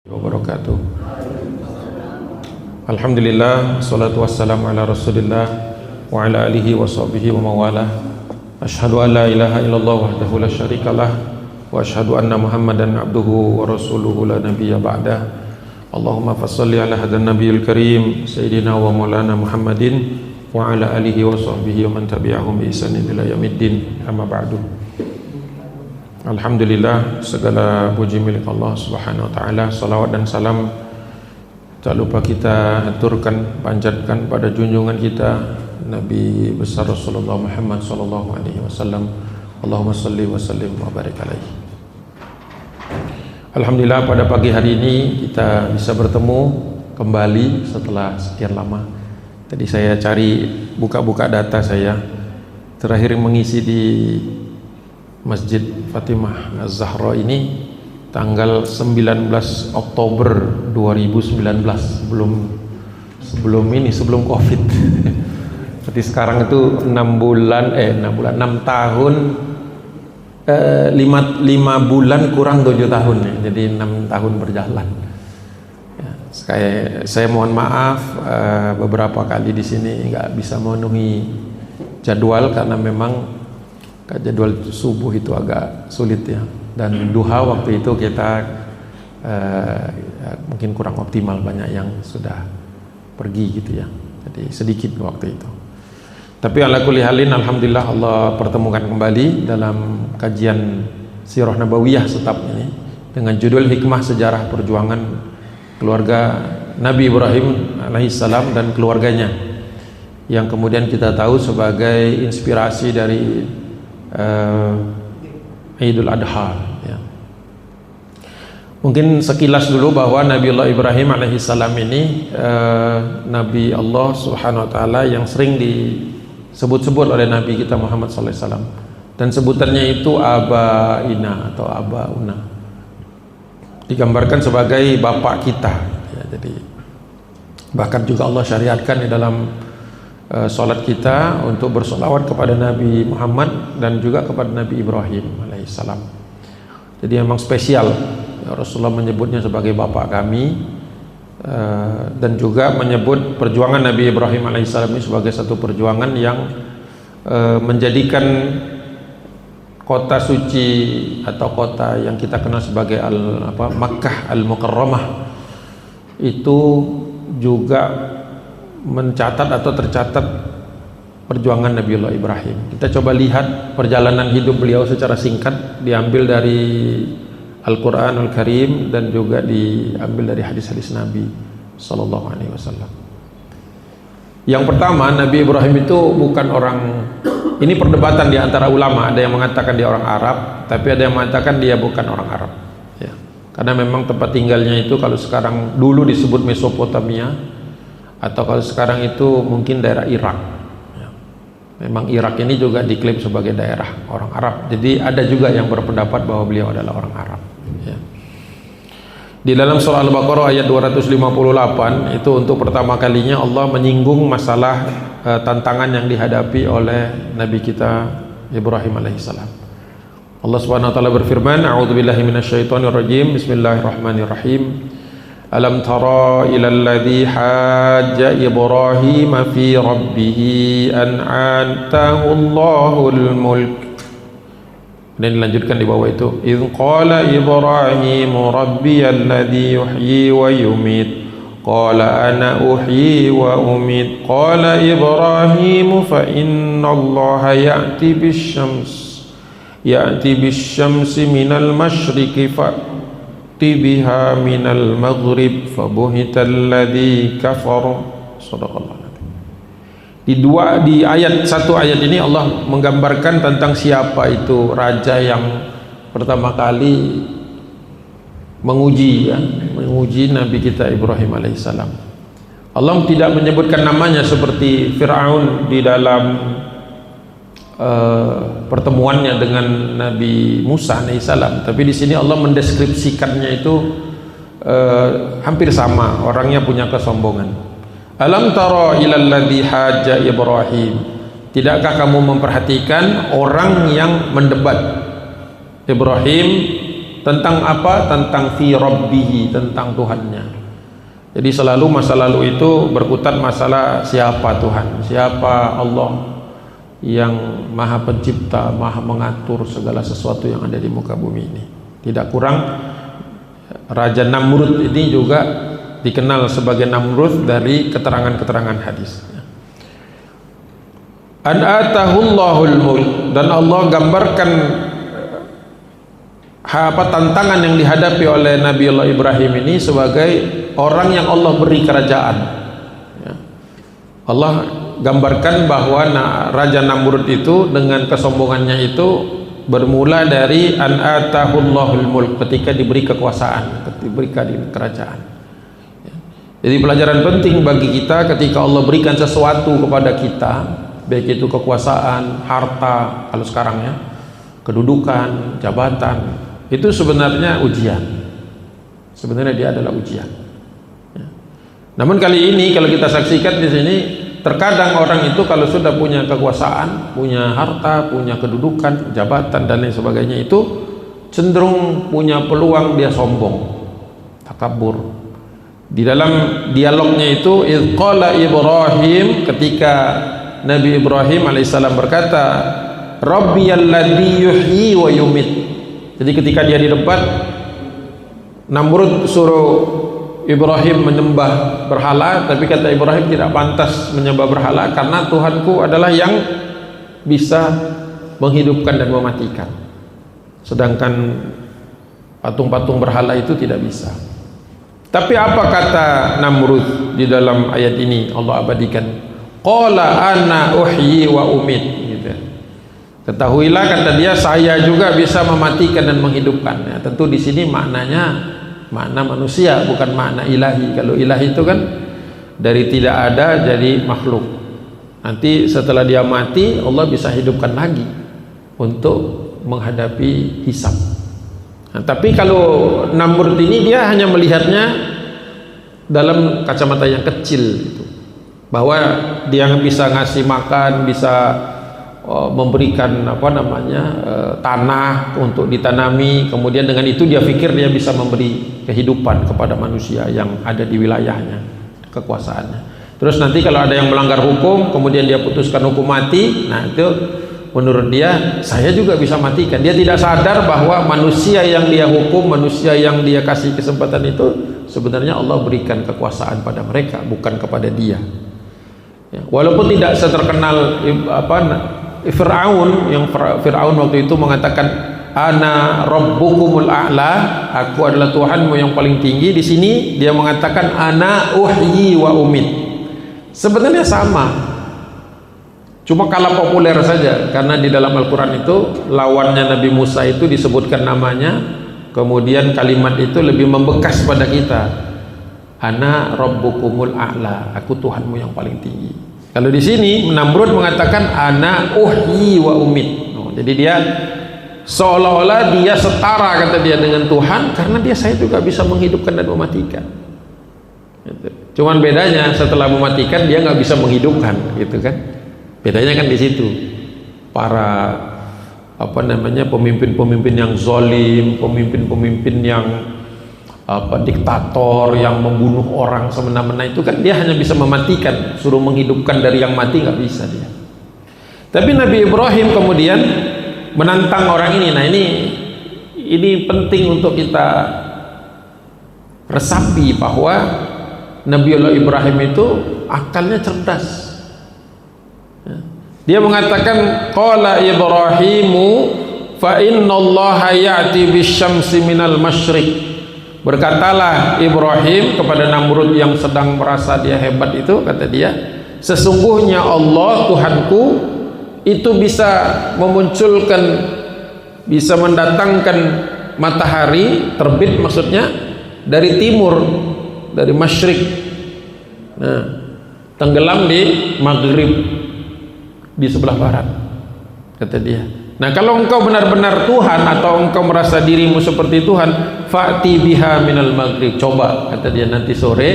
wabarakatuh. Alhamdulillah, salatu wassalamu ala rasulillah wa ala alihi wa sahbihi wa mawalah. Ashhadu an la ilaha illallah wahdahu la syarikalah wa ashhadu anna muhammadan abduhu wa rasuluhu la nabiyya ba'dah. Allahumma fassalli ala hadan nabiyil karim sayyidina wa maulana muhammadin wa ala alihi wa sahbihi wa man tabi'ahum bi ihsanin ila yaumiddin, amma ba'du. Alhamdulillah, segala puji milik Allah Subhanahu wa taala. Salawat dan salam tak lupa kita aturkan, panjatkan pada junjungan kita Nabi besar Rasulullah Muhammad sallallahu alaihi wasallam. Allahumma shalli wa sallim wa barik alaihi. Alhamdulillah, pada pagi hari ini kita bisa bertemu kembali setelah sekian lama. Tadi saya cari buka-buka data saya. Terakhir mengisi di Masjid Fatimah Az-Zahra ini tanggal 19 Oktober 2019, sebelum Covid. Jadi sekarang itu 6 tahun 5 bulan kurang 7 tahun ya. Jadi 6 tahun berjalan. Ya, saya mohon maaf beberapa kali di sini nggak bisa memenuhi jadwal karena memang jadwal subuh itu agak sulit ya, dan duha waktu itu kita mungkin kurang optimal, banyak yang sudah pergi gitu ya, jadi sedikit waktu itu. Tapi ala kulli halin, alhamdulillah Allah pertemukan kembali dalam kajian Sirah Nabawiyah Setap ini dengan judul Hikmah Sejarah Perjuangan Keluarga Nabi Ibrahim alaihissalam dan keluarganya, yang kemudian kita tahu sebagai inspirasi dari Idul Adha ya. Mungkin sekilas dulu bahwa Nabiullah Ibrahim alaihissalam ini Nabi Allah Subhanahu wa taala yang sering disebut-sebut oleh Nabi kita Muhammad sallallahu alaihi wasallam, dan sebutannya itu Aba Ina atau Aba Una, digambarkan sebagai bapak kita ya. Jadi bahkan juga Allah syariatkan di dalam salat kita untuk bersolawat kepada Nabi Muhammad dan juga kepada Nabi Ibrahim alaihissalam. Jadi memang spesial ya, Rasulullah menyebutnya sebagai bapak kami, dan juga menyebut perjuangan Nabi Ibrahim alaihissalam ini sebagai satu perjuangan yang menjadikan kota suci atau kota yang kita kenal sebagai Makkah Al-Mukarramah itu juga mencatat atau tercatat perjuangan Nabiullah Ibrahim. Kita coba lihat perjalanan hidup beliau secara singkat, diambil dari Al-Quranul Karim dan juga diambil dari hadis-hadis Nabi Sallallahu Alaihi Wasallam. Yang pertama, Nabi Ibrahim itu bukan orang, ini perdebatan di antara ulama. Ada yang mengatakan dia orang Arab, tapi ada yang mengatakan dia bukan orang Arab ya. Karena memang tempat tinggalnya itu kalau sekarang dulu disebut Mesopotamia, atau kalau sekarang itu mungkin daerah Irak ya. Memang Irak ini juga diklaim sebagai daerah orang Arab, jadi ada juga yang berpendapat bahwa beliau adalah orang Arab ya. Di dalam surah Al-Baqarah ayat 258 itu untuk pertama kalinya Allah menyinggung masalah tantangan yang dihadapi oleh Nabi kita Ibrahim alaihissalam. Allah Subhanahu wa taala berfirman, a'udzubillahi minasyaitonirrajim, bismillahirrahmanirrahim. Alam tara ilal ladzi hajja Ibrahim fi rabbih an atahu Allahul mulk. Dan dilanjutkan di bawah itu, idz qala Ibrahim rabbiyal ladzi yuhyi wa yumit qala ana uhyi wa umit qala Ibrahim fa inna Allaha ya'ti bisyamsi minal masyriqi fa biha minal maghrib fabuhital ladzi kafar. Shadaqallah. Di satu ayat ini Allah menggambarkan tentang siapa itu raja yang pertama kali menguji Nabi kita Ibrahim alaihissalam. Allah tidak menyebutkan namanya seperti Fir'aun di dalam pertemuannya dengan Nabi Musa alaihissalam, tapi di sini Allah mendeskripsikannya itu hampir sama, orangnya punya kesombongan. Alam tara ilal ladzi hajja Ibrahim, tidakkah kamu memperhatikan orang yang mendebat Ibrahim Tentang apa? Tentang fi rabbihi, tentang Tuhannya. Jadi selalu masa lalu itu berkutat masalah siapa Tuhan, siapa Allah yang maha pencipta, maha mengatur segala sesuatu yang ada di muka bumi ini. Tidak kurang Raja Namrud ini juga dikenal sebagai Namrud dari keterangan-keterangan hadis. An atahullahul mulk, dan Allah gambarkan tantangan yang dihadapi oleh Nabiullah Ibrahim ini sebagai orang yang Allah beri kerajaan. Allah gambarkan bahwa Raja Namrud itu dengan kesombongannya itu bermula dari an atahullahul mulk, ketika diberi kekuasaan, diberi kerajaan. Jadi pelajaran penting bagi kita ketika Allah berikan sesuatu kepada kita, baik itu kekuasaan, harta, kalau sekarang ya, kedudukan, jabatan, itu sebenarnya ujian. Sebenarnya dia adalah ujian. Namun kali ini kalau kita saksikan di sini, terkadang orang itu kalau sudah punya kekuasaan, punya harta, punya kedudukan, jabatan dan lain sebagainya, itu cenderung punya peluang dia sombong, takabur. Di dalam dialognya itu, idz qala Ibrahim, ketika Nabi Ibrahim alaihissalam berkata, Rabbiyalladzi yuhyi wa yumit. Jadi ketika dia didebat, Namrud suruh Ibrahim menyembah berhala, tapi kata Ibrahim tidak pantas menyembah berhala karena Tuhanku adalah yang bisa menghidupkan dan mematikan, sedangkan patung-patung berhala itu tidak bisa. Tapi apa kata Namrud di dalam ayat ini? Allah abadikan, qala ana uhyi wa umit, gitu. Ketahuilah, kata dia, saya juga bisa mematikan dan menghidupkan. Ya, tentu di sini maknanya makna manusia, bukan makna ilahi. Kalau ilahi itu kan dari tidak ada jadi makhluk. Nanti setelah dia mati, Allah bisa hidupkan lagi untuk menghadapi hisab. Nah, tapi kalau Namrud ini dia hanya melihatnya dalam kacamata yang kecil gitu. Bahwa dia bisa ngasih makan, bisa memberikan tanah untuk ditanami, kemudian dengan itu dia pikir dia bisa memberi kehidupan kepada manusia yang ada di wilayahnya, kekuasaannya. Terus nanti kalau ada yang melanggar hukum, kemudian dia putuskan hukum mati, nah itu menurut dia, saya juga bisa matikan. Dia tidak sadar bahwa manusia yang dia hukum, manusia yang dia kasih kesempatan itu sebenarnya Allah berikan kekuasaan pada mereka, bukan kepada dia. Ya, walaupun tidak seterkenal Fir'aun, yang Fir'aun waktu itu mengatakan ana rabbukumul a'la, aku adalah Tuhanmu yang paling tinggi. Di sini dia mengatakan ana uhyi wa umit. Sebenarnya sama, cuma kalah populer saja, karena di dalam Al-Quran itu lawannya Nabi Musa itu disebutkan namanya, kemudian kalimat itu lebih membekas pada kita, ana rabbukumul a'la, aku Tuhanmu yang paling tinggi. Kalau di sini Namrud mengatakan ana uhyi wa umit. Jadi dia seolah-olah dia setara, kata dia, dengan Tuhan, karena saya juga bisa menghidupkan dan mematikan. Cuman bedanya setelah mematikan dia nggak bisa menghidupkan, gitu kan? Bedanya kan di situ. Para pemimpin-pemimpin yang zalim, pemimpin-pemimpin yang diktator yang membunuh orang semena-mena itu kan dia hanya bisa mematikan, suruh menghidupkan dari yang mati nggak bisa dia. Tapi Nabi Ibrahim kemudian menantang orang ini. Nah ini penting untuk kita resapi bahwa Nabiullah Ibrahim itu akalnya cerdas. Dia mengatakan qala Ibrahimu fa innallaha ya'ti bisyamsi minal masyriq. Berkatalah Ibrahim kepada Namrud yang sedang merasa dia hebat itu, kata dia, sesungguhnya Allah Tuhanku itu bisa memunculkan, bisa mendatangkan matahari terbit, maksudnya dari timur, dari masyrik, nah tenggelam di maghrib, di sebelah barat, kata dia. Nah kalau engkau benar-benar Tuhan, atau engkau merasa dirimu seperti Tuhan, fa'ti biha minal maghrib, coba, kata dia, nanti sore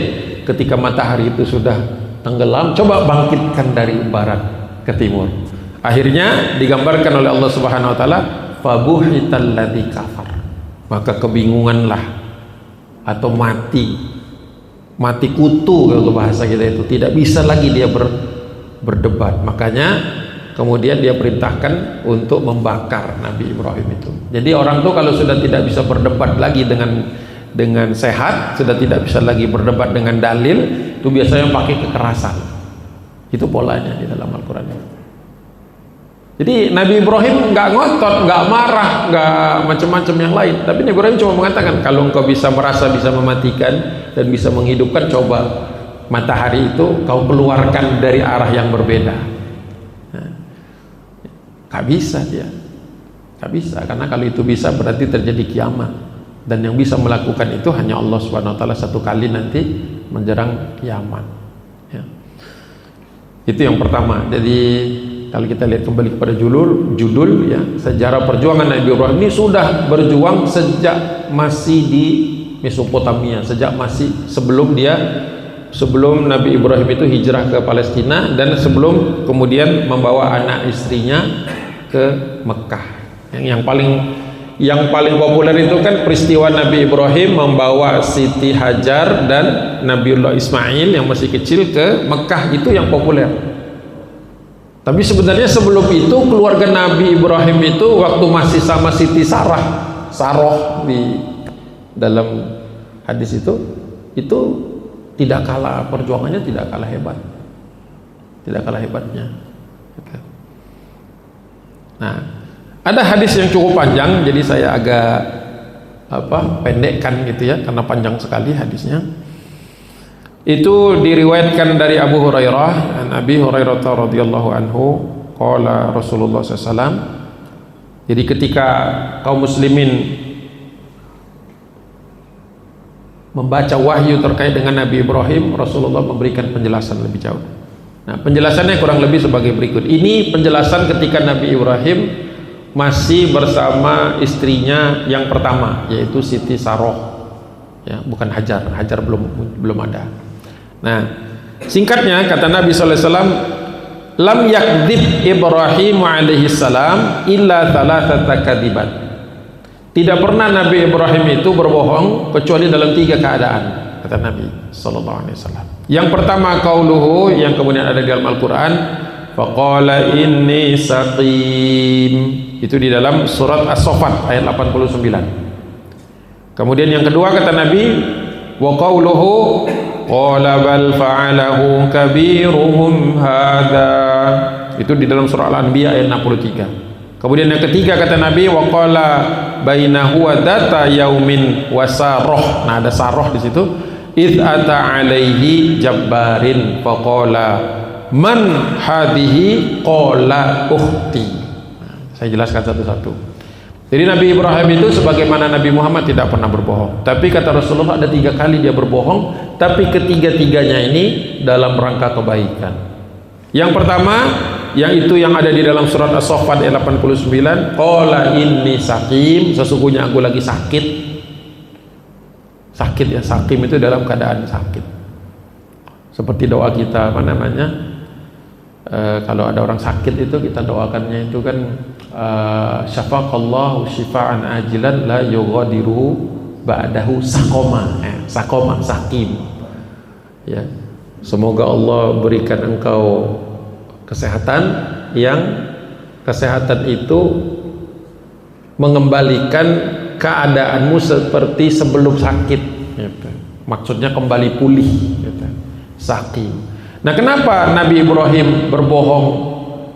ketika matahari itu sudah tenggelam, coba bangkitkan dari barat ke timur. Akhirnya digambarkan oleh Allah Subhanahu wa taala, fabuhital ladzi kafar. maka kebingunganlah atau mati kutu kalau bahasa kita itu, tidak bisa lagi dia berdebat. Makanya kemudian dia perintahkan untuk membakar Nabi Ibrahim itu. Jadi orang tuh kalau sudah tidak bisa berdebat lagi dengan sehat, sudah tidak bisa lagi berdebat dengan dalil, itu biasanya pakai kekerasan. Itu polanya di dalam Al-Quran. Jadi Nabi Ibrahim nggak ngotot, nggak marah, nggak macam-macam yang lain. Tapi Nabi Ibrahim cuma mengatakan, kalau engkau bisa merasa bisa mematikan dan bisa menghidupkan, coba matahari itu kau keluarkan dari arah yang berbeda. Nggak bisa dia, nggak bisa, karena kalau itu bisa berarti terjadi kiamat, dan yang bisa melakukan itu hanya Allah Subhanahu Wa Taala satu kali nanti menjelang kiamat. Ya. Itu yang pertama. Jadi kalau kita lihat kembali kepada judul ya, sejarah perjuangan Nabi Ibrahim ini sudah berjuang sejak masih di Mesopotamia, sejak masih sebelum Nabi Ibrahim itu hijrah ke Palestina, dan sebelum kemudian membawa anak istrinya ke Mekah. Yang paling populer itu kan peristiwa Nabi Ibrahim membawa Siti Hajar dan Nabiullah Ismail yang masih kecil ke Mekah, itu yang populer. Tapi sebenarnya sebelum itu keluarga Nabi Ibrahim itu waktu masih sama Siti Saroh di dalam hadis itu tidak kalah perjuangannya, tidak kalah hebatnya. Nah, ada hadis yang cukup panjang, jadi saya agak pendekkan gitu ya, karena panjang sekali hadisnya. Itu diriwayatkan dari Abu Hurairah, Nabi Hurairah radhiyallahu anhu, qala Rasulullah SAW. Jadi ketika kaum muslimin membaca wahyu terkait dengan Nabi Ibrahim, Rasulullah memberikan penjelasan lebih jauh. Nah, penjelasannya kurang lebih sebagai berikut. Ini penjelasan ketika Nabi Ibrahim masih bersama istrinya yang pertama, yaitu Siti Saroh. Ya, bukan Hajar belum ada. Nah, singkatnya kata Nabi SAW, lam yakdzib Ibrahim alaihi salam illa thalathata kadibat. Tidak pernah Nabi Ibrahim itu berbohong kecuali dalam 3 keadaan, kata Nabi SAW. Yang pertama qauluhu, yang kemudian ada di dalam Al-Quran, faqala inni saqim. Itu di dalam surat As-Saffat ayat 89. Kemudian yang kedua kata Nabi, wa qauluhu qala bal fa'alahu kabiruhum hadza. Itu di dalam surah Al-Anbiya ayat 63. Kemudian yang ketiga kata Nabi, wa qala bainahu wa data yaumin wa saroh. Nah, ada saroh di situ. Id ata alaihi jabbarin faqala man hadhihi qala ukhti. Nah, saya jelaskan satu-satu. Jadi Nabi Ibrahim itu sebagaimana Nabi Muhammad tidak pernah berbohong. Tapi kata Rasulullah ada 3 kali dia berbohong, tapi ketiga-tiganya ini dalam rangka kebaikan. Yang pertama, yang ada di dalam surat As-Saffat ayat 89, qala inni saqim, sesungguhnya aku lagi sakit. Sakit ya, saqim itu dalam keadaan sakit. Seperti doa kita kalau ada orang sakit itu kita doakannya itu kan syafaqallahu syifaan ajilan la yughadiru ba'dahu saqoma sakim. Ya, semoga Allah berikan engkau kesehatan yang kesehatan itu mengembalikan keadaanmu seperti sebelum sakit gitu. Maksudnya kembali pulih gitu. Sakim. Nah, kenapa Nabi Ibrahim berbohong?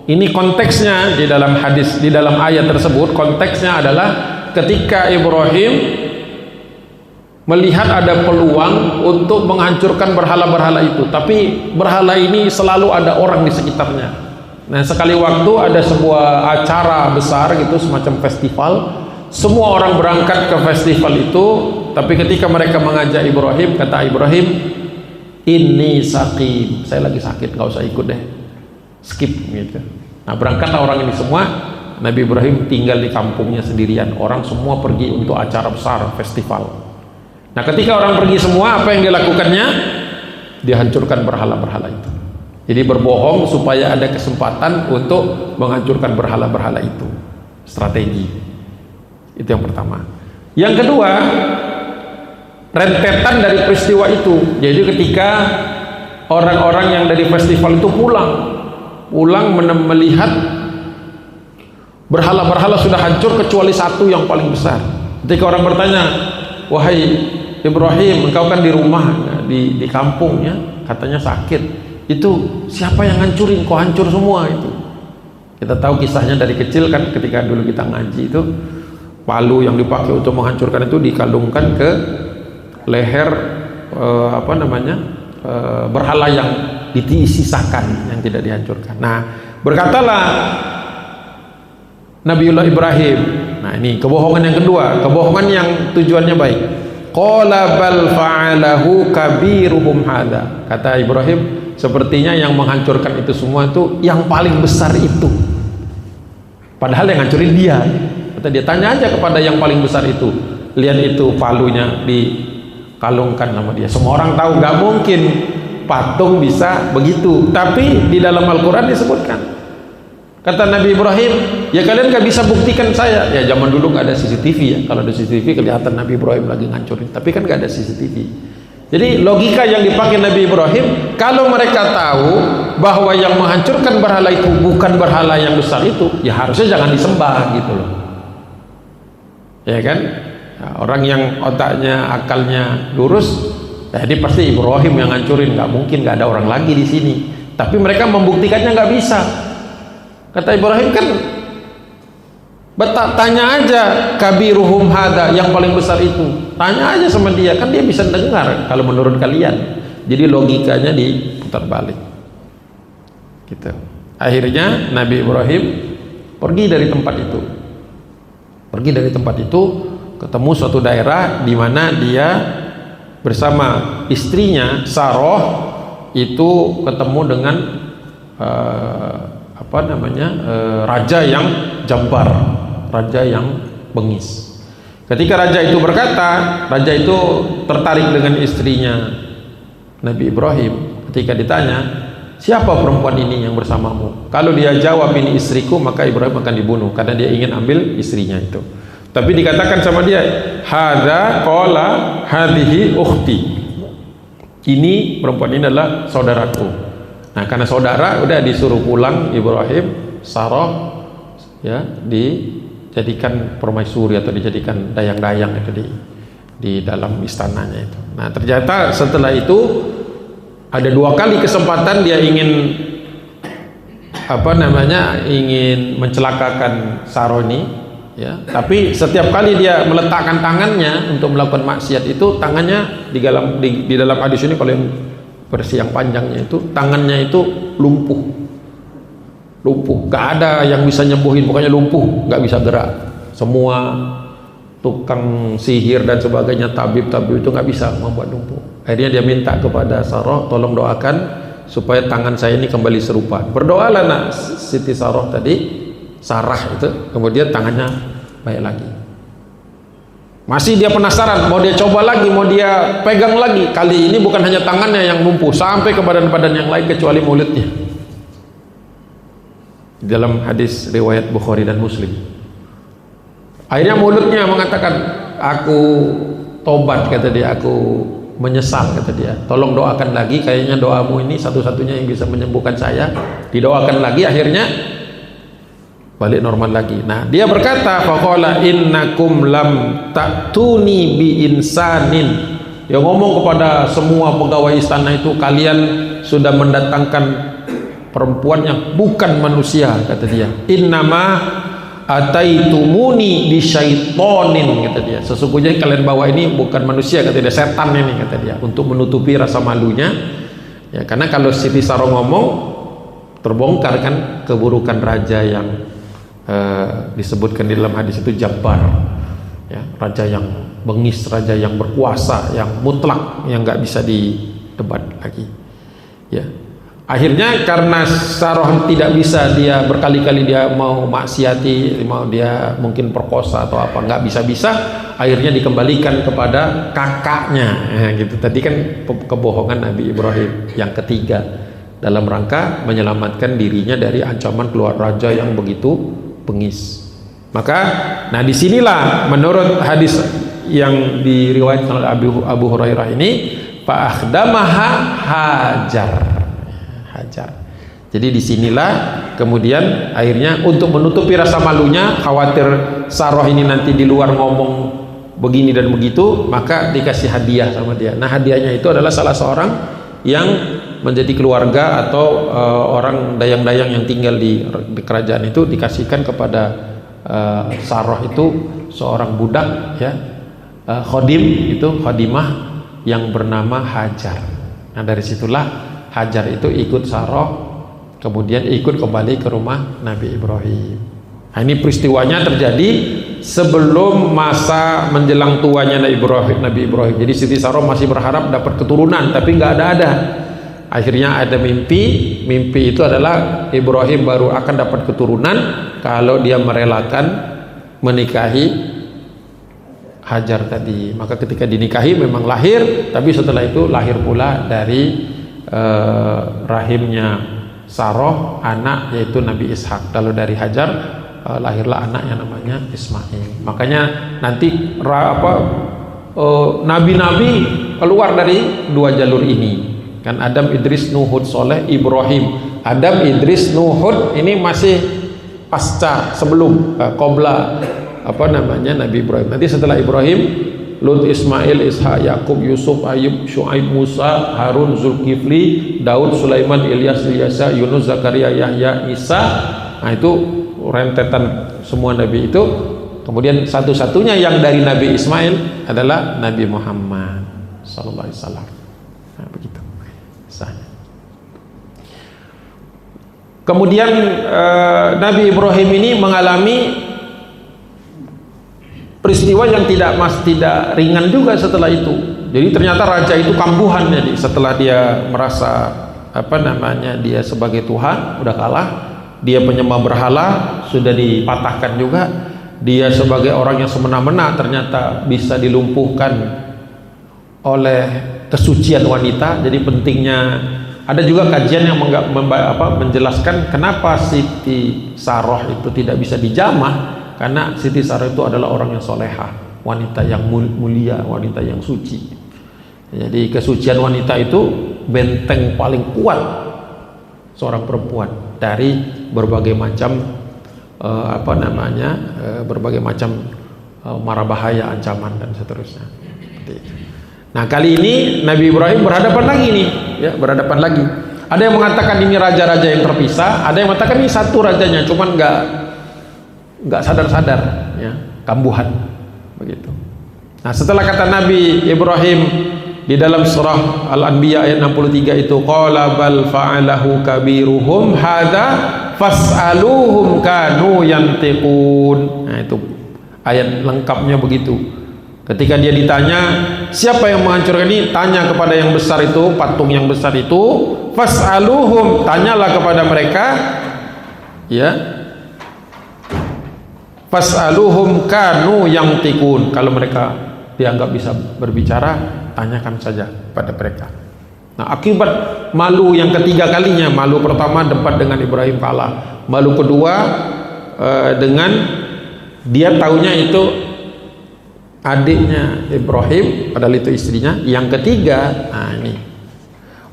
Ini konteksnya di dalam hadis, di dalam ayat tersebut, konteksnya adalah ketika Ibrahim melihat ada peluang untuk menghancurkan berhala-berhala itu, tapi berhala ini selalu ada orang di sekitarnya. Nah, sekali waktu ada sebuah acara besar gitu, semacam festival, semua orang berangkat ke festival itu, tapi ketika mereka mengajak Ibrahim, kata Ibrahim, ini sakit, saya lagi sakit, nggak usah ikut deh, skip gitu. Nah, berangkatlah orang ini semua. Nabi Ibrahim tinggal di kampungnya sendirian, orang semua pergi untuk acara besar festival. Nah, ketika orang pergi semua, apa yang dilakukannya? Dihancurkan berhala-berhala itu. Jadi berbohong supaya ada kesempatan untuk menghancurkan berhala-berhala itu. Strategi. Itu yang pertama. Yang kedua, rentetan dari peristiwa itu. Jadi ketika orang-orang yang dari festival itu pulang melihat berhala-berhala sudah hancur kecuali satu yang paling besar. Ketika orang bertanya, wahai Ibrahim, engkau kan di rumah, di kampung ya, katanya sakit. Itu siapa yang hancurin? Kok hancur semua itu? Kita tahu kisahnya dari kecil kan, ketika dulu kita ngaji itu, palu yang dipakai untuk menghancurkan itu dikalungkan ke leher berhala yang disisakan, yang tidak dihancurkan. Nah, berkatalah Nabiullah Ibrahim. Nah, ini kebohongan yang kedua, kebohongan yang tujuannya baik. Qala bal fa'alahu kabiruhum hadza. Kata Ibrahim, sepertinya yang menghancurkan itu semua itu yang paling besar itu. Padahal yang hancurin dia. Kata dia, tanya aja kepada yang paling besar itu. Lihat itu palunya dikalungkan sama dia. Semua orang tahu nggak mungkin patung bisa begitu. Tapi di dalam Al-Quran disebutkan. Kata Nabi Ibrahim, ya kalian gak bisa buktikan saya. Ya zaman dulu gak ada CCTV ya. Kalau ada CCTV kelihatan Nabi Ibrahim lagi ngancurin. Tapi kan gak ada CCTV. Jadi logika yang dipakai Nabi Ibrahim, kalau mereka tahu bahwa yang menghancurkan berhala itu bukan berhala yang besar itu, ya harusnya jangan disembah gitu loh. Ya kan? Nah, orang yang otaknya, akalnya lurus, jadi pasti Ibrahim yang ngancurin. Gak mungkin, gak ada orang lagi di sini. Tapi mereka membuktikannya gak bisa. Kata Ibrahim kan, tanya aja kabiruhum hada, yang paling besar itu. Tanya aja sama dia, kan dia bisa dengar kalau menurut kalian. Jadi logikanya diputar balik. Gitu. Akhirnya Nabi Ibrahim pergi dari tempat itu. Pergi dari tempat itu, ketemu suatu daerah di mana dia bersama istrinya Sarah itu ketemu dengan raja yang jabbar, raja yang bengis. Ketika raja itu berkata, raja itu tertarik dengan istrinya Nabi Ibrahim. Ketika ditanya, siapa perempuan ini yang bersamamu? Kalau dia jawab ini istriku, maka Ibrahim akan dibunuh karena dia ingin ambil istrinya itu. Tapi dikatakan sama dia, hadza qala hadhihi ukhti. Ini perempuan ini adalah saudaraku. Nah, karena saudara udah disuruh pulang Ibrahim, Sarah ya dijadikan permaisuri atau dijadikan dayang-dayang itu di dalam istananya itu. Nah, ternyata setelah itu ada 2 kali kesempatan dia ingin ingin mencelakakan Sarah ini ya. Tapi setiap kali dia meletakkan tangannya untuk melakukan maksiat itu, tangannya di dalam hadis ini, kalau yang versi yang panjangnya itu tangannya itu lumpuh, gak ada yang bisa nyembuhin, pokoknya lumpuh, gak bisa gerak. Semua tukang sihir dan sebagainya, tabib itu gak bisa membuat lumpuh. Akhirnya dia minta kepada Sarah, tolong doakan supaya tangan saya ini kembali serupa. Berdoalah nak Siti Sarah itu, kemudian tangannya baik lagi. Masih dia penasaran, mau dia coba lagi, mau dia pegang lagi. Kali ini bukan hanya tangannya yang lumpuh, sampai ke badan-badan yang lain kecuali mulutnya. Dalam hadis riwayat Bukhari dan Muslim. Akhirnya mulutnya mengatakan, aku tobat, kata dia, aku menyesal, kata dia. Tolong doakan lagi, kayaknya doamu ini satu-satunya yang bisa menyembuhkan saya. Didoakan lagi, akhirnya balik normal lagi. Nah, dia berkata, faqala innakum lam ta'tuni bi insanin. Dia ngomong kepada semua pegawai istana itu, kalian sudah mendatangkan perempuan yang bukan manusia, kata dia. Innama ataitumuni bi syaitonin, kata dia. Sesungguhnya kalian bawa ini bukan manusia, kata dia, setan ini, kata dia, untuk menutupi rasa malunya. Ya, karena kalau Siti Sarah ngomong, terbongkar kan keburukan raja yang disebutkan di dalam hadis itu jabbar ya, raja yang bengis, raja yang berkuasa, yang mutlak, yang nggak bisa didebat lagi ya. Akhirnya karena Sarah tidak bisa, dia berkali-kali dia mau maksiati, mau dia mungkin perkosa atau apa, nggak bisa, akhirnya dikembalikan kepada kakaknya ya, gitu. Tadi kan kebohongan Nabi Ibrahim yang ketiga dalam rangka menyelamatkan dirinya dari ancaman keluar raja yang begitu bengis. Maka, nah disinilah menurut hadis yang diriwayatkan oleh Abu Hurairah ini, fa akhdamaha Hajar. Jadi disinilah kemudian akhirnya untuk menutupi rasa malunya, khawatir Saroh ini nanti di luar ngomong begini dan begitu, maka dikasih hadiah sama dia. Nah, hadiahnya itu adalah salah seorang yang menjadi keluarga atau orang dayang-dayang yang tinggal di kerajaan itu, dikasihkan kepada Saroh itu seorang budak, ya, khodim itu, khodimah yang bernama Hajar. Nah, dari situlah Hajar itu ikut Saroh, kemudian ikut kembali ke rumah Nabi Ibrahim. Nah, ini peristiwanya terjadi sebelum masa menjelang tuanya Nabi Ibrahim. Jadi Siti Saroh masih berharap dapat keturunan, tapi nggak ada. Akhirnya ada mimpi itu adalah Ibrahim baru akan dapat keturunan kalau dia merelakan menikahi Hajar tadi. Maka ketika dinikahi memang lahir, tapi setelah itu lahir pula dari rahimnya Saroh anak, yaitu Nabi Ishak. Lalu dari Hajar lahirlah anak yang namanya Ismail. Makanya nanti nabi-nabi keluar dari dua jalur ini kan, Adam, Idris, Nuh, Hud, Soleh, Ibrahim. Adam, Idris, Nuh, Hud ini masih pasca, sebelum qobla Nabi Ibrahim. Nanti setelah Ibrahim, Lut, Ismail, Ishak, Yakub, Yusuf, Ayub, Syuaib, Musa, Harun, Zulkifli, Daud, Sulaiman, Ilyas, Ilyasa, Yunus, Zakaria, Yahya, Isa. Nah, itu rentetan semua nabi itu. Kemudian satu-satunya yang dari Nabi Ismail adalah Nabi Muhammad sallallahu alaihi wasallam. Nah, begitu. Kemudian Nabi Ibrahim ini mengalami peristiwa yang tidak ringan juga setelah itu. Jadi ternyata raja itu kambuhan. Jadi setelah dia merasa dia sebagai Tuhan udah kalah, dia penyembah berhala sudah dipatahkan juga, dia sebagai orang yang semena-mena ternyata bisa dilumpuhkan oleh kesucian wanita. Jadi pentingnya, ada juga kajian yang menjelaskan kenapa Siti Saroh itu tidak bisa dijamah, karena Siti Saroh itu adalah orang yang solehah, wanita yang mulia, wanita yang suci. Jadi kesucian wanita itu benteng paling kuat seorang perempuan dari berbagai macam berbagai macam mara bahaya, ancaman dan seterusnya. Nah, kali ini Nabi Ibrahim berhadapan lagi nih, ya, berhadapan lagi. Ada yang mengatakan ini raja-raja yang terpisah, ada yang mengatakan ini satu rajanya, cuman nggak sadar-sadar, ya, kambuhan begitu. Nah, setelah kata Nabi Ibrahim di dalam surah Al-Anbiya ayat 63 itu, qala bal fa'alahu kabiruhum hadza fas'aluhum kanu yantiqun. Nah, itu ayat lengkapnya begitu. Ketika dia ditanya siapa yang menghancurkan ini, tanya kepada yang besar itu, patung yang besar itu, fas'aluhum, tanyalah kepada mereka, ya, fas'aluhum kanu yantiqun. Kalau mereka dianggap bisa berbicara, tanyakan saja pada mereka. Nah, akibat malu yang ketiga kalinya, malu pertama debat dengan Ibrahim kalah, malu kedua dengan dia taunya itu adiknya Ibrahim, padahal itu istrinya. Yang ketiga, nah ini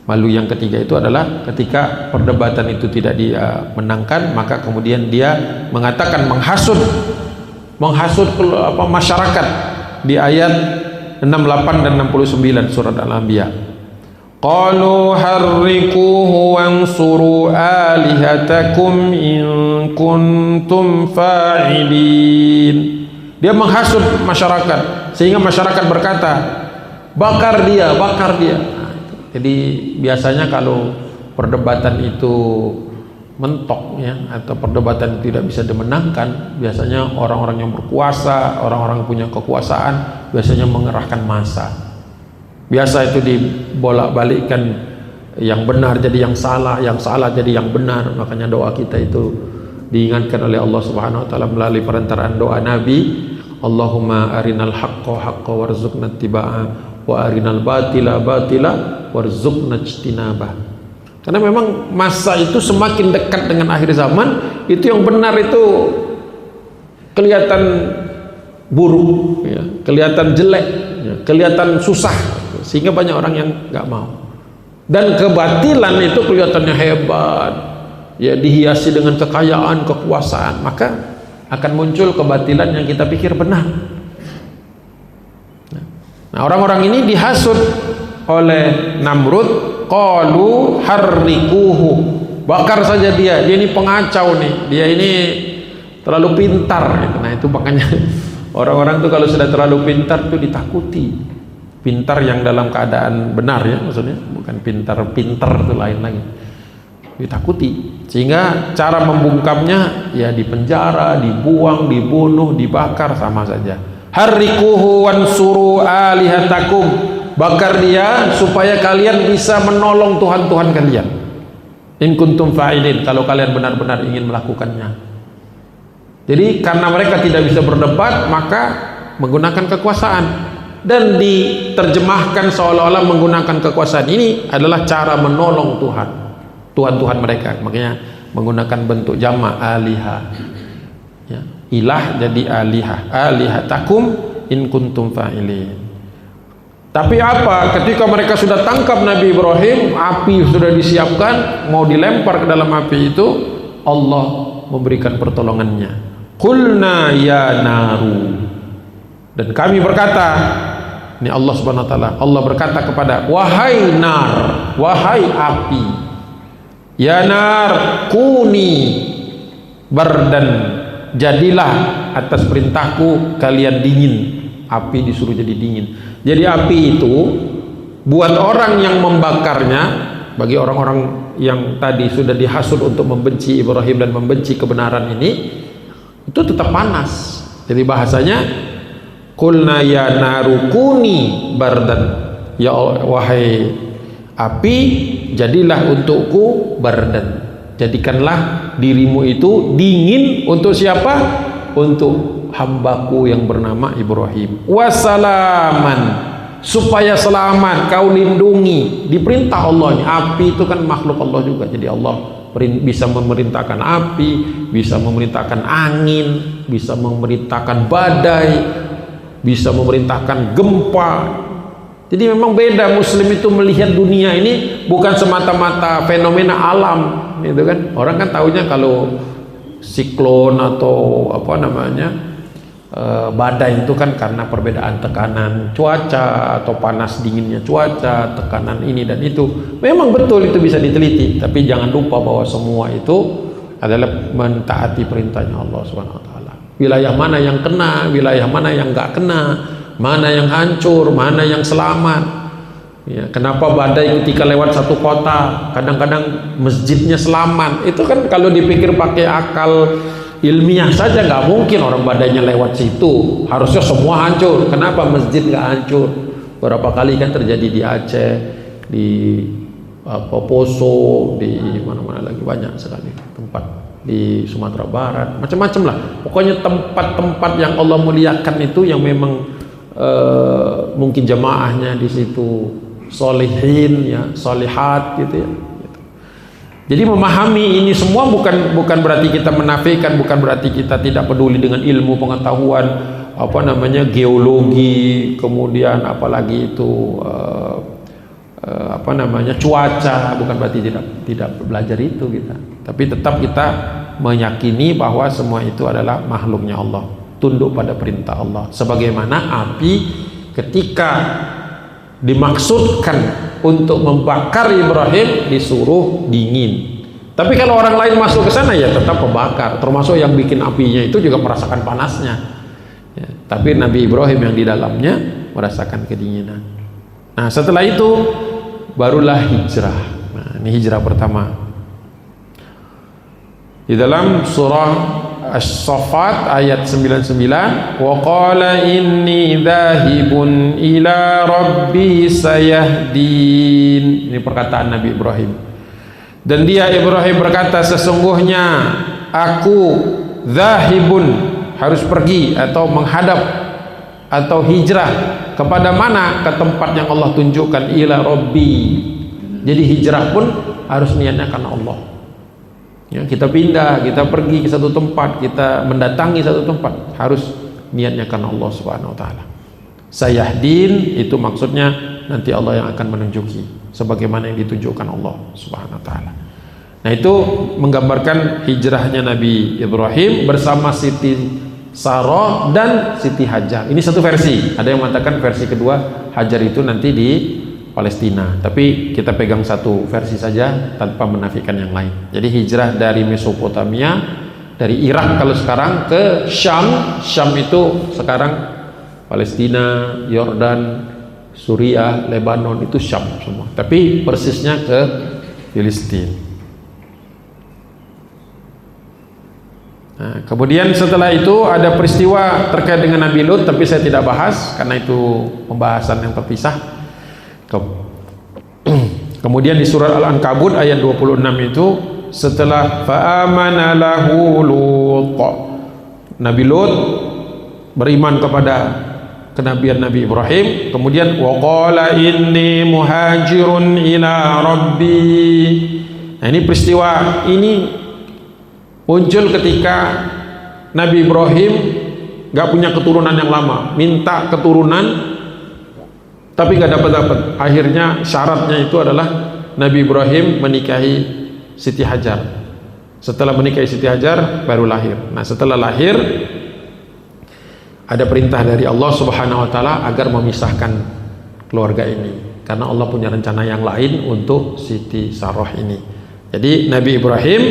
malu yang ketiga itu adalah ketika perdebatan itu tidak dia menangkan, maka kemudian dia mengatakan menghasut masyarakat di ayat 68 dan 69 surat Al-Anbiya. Qalu harriquhu wansuru alihatakum in kuntum fa'ilin. Dia menghasut masyarakat sehingga masyarakat berkata, bakar dia. Nah, jadi biasanya kalau perdebatan itu mentok, ya, atau perdebatan tidak bisa dimenangkan, biasanya orang-orang yang berkuasa, orang-orang yang punya kekuasaan biasanya mengerahkan massa. Biasa itu dibolak-balikkan, yang benar jadi yang salah jadi yang benar. Makanya doa kita itu diingatkan oleh Allah Subhanahu wa taala melalui perantaraan doa Nabi, Allahumma arinal haqqa haqqa warzuqna ittiba'ah wa arinal batila batila warzuqna ijtinabah. Karena memang masa itu semakin dekat dengan akhir zaman, itu yang benar itu kelihatan buruk, ya, kelihatan jelek, ya, kelihatan susah, sehingga banyak orang yang nggak mau. Dan kebatilan itu kelihatannya hebat, ya, dihiasi dengan kekayaan, kekuasaan, maka akan muncul kebatilan yang kita pikir benar. Nah, orang-orang ini dihasut oleh Namrud, qalu harrikuhu, bakar saja dia ini pengacau nih, dia ini terlalu pintar. Nah itu makanya orang-orang tuh kalau sudah terlalu pintar tuh ditakuti. Pintar yang dalam keadaan benar, ya, maksudnya bukan pintar-pintar itu lain lagi, ditakuti. Sehingga cara membungkamnya ya dipenjara, dibuang, dibunuh, dibakar, sama saja. Harrikuhu wansuru alihatakum, bakar dia supaya kalian bisa menolong Tuhan-Tuhan kalian. In kuntum fa'ilin, kalau kalian benar-benar ingin melakukannya. Jadi karena mereka tidak bisa berdebat, maka menggunakan kekuasaan, dan diterjemahkan seolah-olah menggunakan kekuasaan ini adalah cara menolong Tuhan-Tuhan mereka. Makanya menggunakan bentuk jamak aliha, ya, ilah jadi alihah, alihatakum in kuntum fa'ilin. Tapi apa, ketika mereka sudah tangkap Nabi Ibrahim, api sudah disiapkan, mau dilempar ke dalam api itu, Allah memberikan pertolongannya. Qulna ya naru, dan kami berkata, ini Allah Subhanahu wa taala, Allah berkata kepada, wahai nar, wahai api, ya nar kuni bardan, jadilah atas perintahku kalian dingin. Api disuruh jadi dingin. Jadi api itu buat orang yang membakarnya, bagi orang-orang yang tadi sudah dihasut untuk membenci Ibrahim dan membenci kebenaran ini, itu tetap panas. Jadi bahasanya qulna ya naru kuni bardan, ya wahai api, jadilah untukku bardan, jadikanlah dirimu itu dingin. Untuk siapa? Untuk hambaku yang bernama Ibrahim. Wasalaman, supaya selamat, kau lindungi. Diperintah Allah. Api itu kan makhluk Allah juga, jadi Allah bisa memerintahkan api, bisa memerintahkan angin, bisa memerintahkan badai, bisa memerintahkan gempa. Jadi memang beda. Muslim itu melihat dunia ini bukan semata-mata fenomena alam, gitu kan. Orang kan taunya kalau siklon atau apa namanya badai itu kan karena perbedaan tekanan cuaca atau panas dinginnya cuaca, tekanan ini dan itu. Memang betul itu bisa diteliti, tapi jangan lupa bahwa semua itu adalah mentaati perintahnya Allah Subhanahu wa taala. Wilayah mana yang kena, wilayah mana yang enggak kena, mana yang hancur, mana yang selamat. Ya, kenapa badai ketika lewat satu kota kadang-kadang masjidnya selamat? Itu kan kalau dipikir pakai akal ilmiah saja nggak mungkin orang badainya lewat situ, harusnya semua hancur. Kenapa masjid nggak hancur? Berapa kali kan terjadi di Aceh, di Poso, di mana-mana lagi, banyak sekali tempat di Sumatera Barat, macam-macam lah. Pokoknya tempat-tempat yang Allah muliakan itu yang memang mungkin jamaahnya di situ solihin, ya, solihat, gitu ya. Jadi memahami ini semua bukan berarti kita menafikan, bukan berarti kita tidak peduli dengan ilmu pengetahuan, apa namanya, geologi, kemudian apalagi itu apa namanya, cuaca, bukan berarti tidak belajar itu kita. Tapi tetap kita meyakini bahwa semua itu adalah makhluknya Allah, tunduk pada perintah Allah. Sebagaimana api ketika dimaksudkan untuk membakar Ibrahim disuruh dingin. Tapi kalau orang lain masuk ke sana ya tetap membakar, termasuk yang bikin apinya itu juga merasakan panasnya. Ya, tapi Nabi Ibrahim yang di dalamnya merasakan kedinginan. Nah, setelah itu barulah hijrah. Nah, ini hijrah pertama. Di dalam surah As-Saffat ayat 99, wa qala inni dhahibun ila rabbi sayahdin. Ini perkataan Nabi Ibrahim. Dan dia Ibrahim berkata, sesungguhnya aku dhahibun, harus pergi atau menghadap atau hijrah kepada mana? Ke tempat yang Allah tunjukkan, ila rabbi. Jadi hijrah pun harus niatnya karena Allah. Ya, kita pindah, kita pergi ke satu tempat, kita mendatangi satu tempat, harus niatnya karena Allah Subhanahu wa taala. Sayahdin itu maksudnya nanti Allah yang akan menunjuki sebagaimana yang ditunjukkan Allah Subhanahu wa taala. Nah, itu menggambarkan hijrahnya Nabi Ibrahim bersama Siti Sarah dan Siti Hajar. Ini satu versi. Ada yang mengatakan versi kedua Hajar itu nanti di Palestina. Tapi kita pegang satu versi saja tanpa menafikan yang lain. Jadi hijrah dari Mesopotamia, dari Irak kalau sekarang ke Syam. Syam itu sekarang Palestina, Yordan, Suriah, Lebanon, itu Syam semua. Tapi persisnya ke Filistin. Nah, kemudian setelah itu ada peristiwa terkait dengan Nabi Lut, tapi saya tidak bahas karena itu pembahasan yang terpisah. Kemudian di surat Al-Ankabut ayat 26 itu, setelah fa'amana lahu Lut, Nabi Lut beriman kepada kenabian Nabi Ibrahim. Kemudian waqala inni muhajirun ila rabbi. Nah, ini peristiwa ini muncul ketika Nabi Ibrahim gak punya keturunan yang lama, minta keturunan tapi gak dapat. Akhirnya syaratnya itu adalah Nabi Ibrahim menikahi Siti Hajar. Setelah menikahi Siti Hajar baru lahir. Nah, setelah lahir ada perintah dari Allah Subhanahu wa taala agar memisahkan keluarga ini karena Allah punya rencana yang lain untuk Siti Sarah ini. Jadi Nabi Ibrahim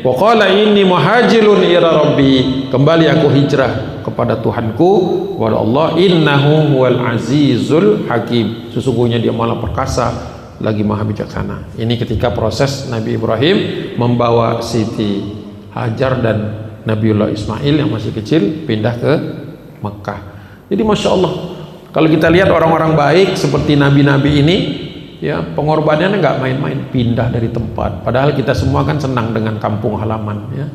waqala inni muhajirun ila rabbi, kembali aku hijrah kepada Tuhanku, kepada Allah, innahu huwal azizul hakim, sesungguhnya dia maha perkasa lagi maha bijaksana. Ini ketika proses Nabi Ibrahim membawa Siti Hajar dan Nabiullah Ismail yang masih kecil pindah ke Mekah. Jadi Masya Allah, kalau kita lihat orang-orang baik seperti nabi-nabi ini, ya pengorbanannya nggak main-main, pindah dari tempat. Padahal kita semua kan senang dengan kampung halaman, ya.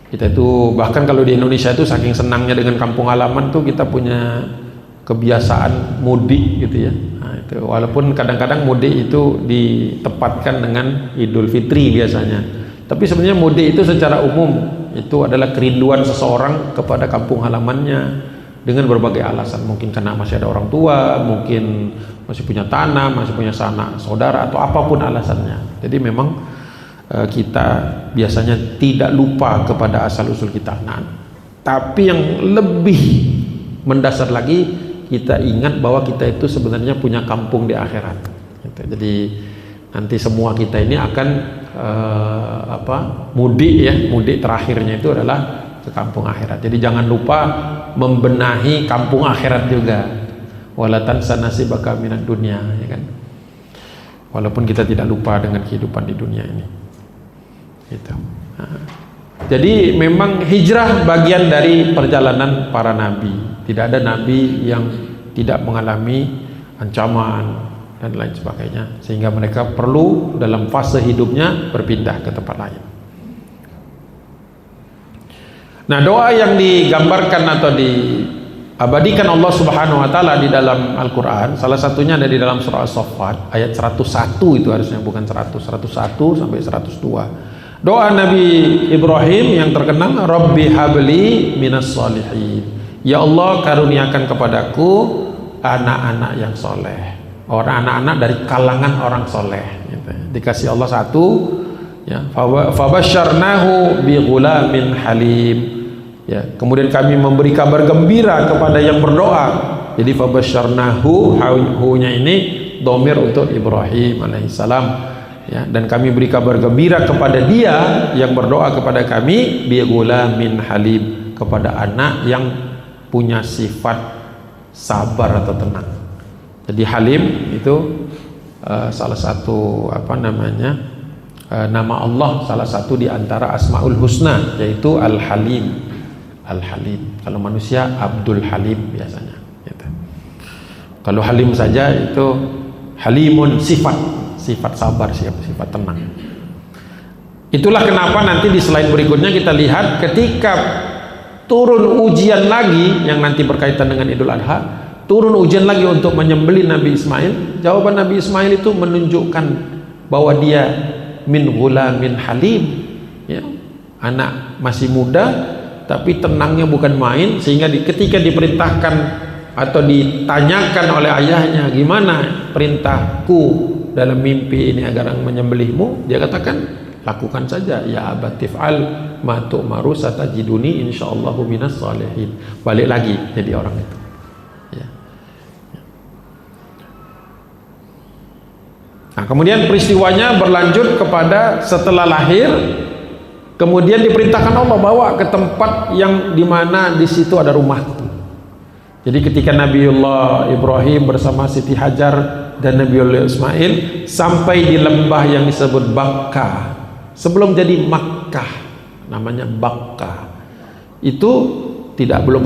Kita itu bahkan kalau di Indonesia itu saking senangnya dengan kampung halaman tuh kita punya kebiasaan mudik gitu ya. Nah, itu walaupun kadang-kadang mudik itu ditempatkan dengan Idul Fitri biasanya. Tapi sebenarnya mudik itu secara umum itu adalah kerinduan seseorang kepada kampung halamannya dengan berbagai alasan. Mungkin karena masih ada orang tua, mungkin masih punya tanah, masih punya sanak saudara, atau apapun alasannya. Jadi memang kita biasanya tidak lupa kepada asal usul kita. Nah, tapi yang lebih mendasar lagi, kita ingat bahwa kita itu sebenarnya punya kampung di akhirat. Jadi nanti semua kita ini akan mudik, ya, mudik terakhirnya itu adalah ke kampung akhirat. Jadi jangan lupa membenahi kampung akhirat juga. Wala tansa nasibaka minad dunya, ya kan. Walaupun kita tidak lupa dengan kehidupan di dunia ini. Gitu. Nah, jadi memang hijrah bagian dari perjalanan para nabi. Tidak ada nabi yang tidak mengalami ancaman dan lain sebagainya, sehingga mereka perlu dalam fase hidupnya berpindah ke tempat lain. Nah, doa yang digambarkan atau diabadikan Allah Subhanahu wa taala di dalam Al-Qur'an, salah satunya ada di dalam surah As-Saffat ayat 101, itu harusnya bukan 100, 101 sampai 102. Doa Nabi Ibrahim yang terkenal, Rabbi habli minas solihin. Ya Allah, karuniakan kepadaku anak-anak yang soleh. Orang anak-anak dari kalangan orang soleh, gitu. Dikasih Allah satu, ya, fabasyarnahu bi ghulamin halim, ya. Kemudian kami memberi kabar gembira kepada yang berdoa. Jadi fabasyarnahu, hu-nya ini domir untuk Ibrahim alaihissalam, ya. Dan kami beri kabar gembira kepada dia yang berdoa kepada kami bi ghulamin halim, kepada anak yang punya sifat sabar atau tenang. Jadi halim itu salah satu nama Allah, salah satu di antara Asmaul Husna, yaitu Al-Halim. Al-Halim. Kalau manusia Abdul Halim biasanya. Gitu. Kalau Halim saja itu Halimun, sifat sabar, sifat tenang. Itulah kenapa nanti di slide berikutnya kita lihat ketika turun ujian lagi yang nanti berkaitan dengan Idul Adha. Turun ujian lagi untuk menyembelih Nabi Ismail. Jawaban Nabi Ismail itu menunjukkan bahwa dia min ghulamin halim, ya, anak masih muda tapi tenangnya bukan main, sehingga ketika diperintahkan atau ditanyakan oleh ayahnya, gimana perintahku dalam mimpi ini agar menyembelihmu, dia katakan, lakukan saja ya abatif'al ma tu'maru satajiduni insyaallahu minas shalihin. Balik lagi jadi orang itu ya. Nah, kemudian peristiwanya berlanjut kepada setelah lahir, kemudian diperintahkan Allah bawa ke tempat yang dimana di situ ada rumahku. Jadi ketika Nabiullah Ibrahim bersama Siti Hajar dan Nabiullah Ismail sampai di lembah yang disebut Bakkah, sebelum jadi Makkah namanya Bakkah, itu belum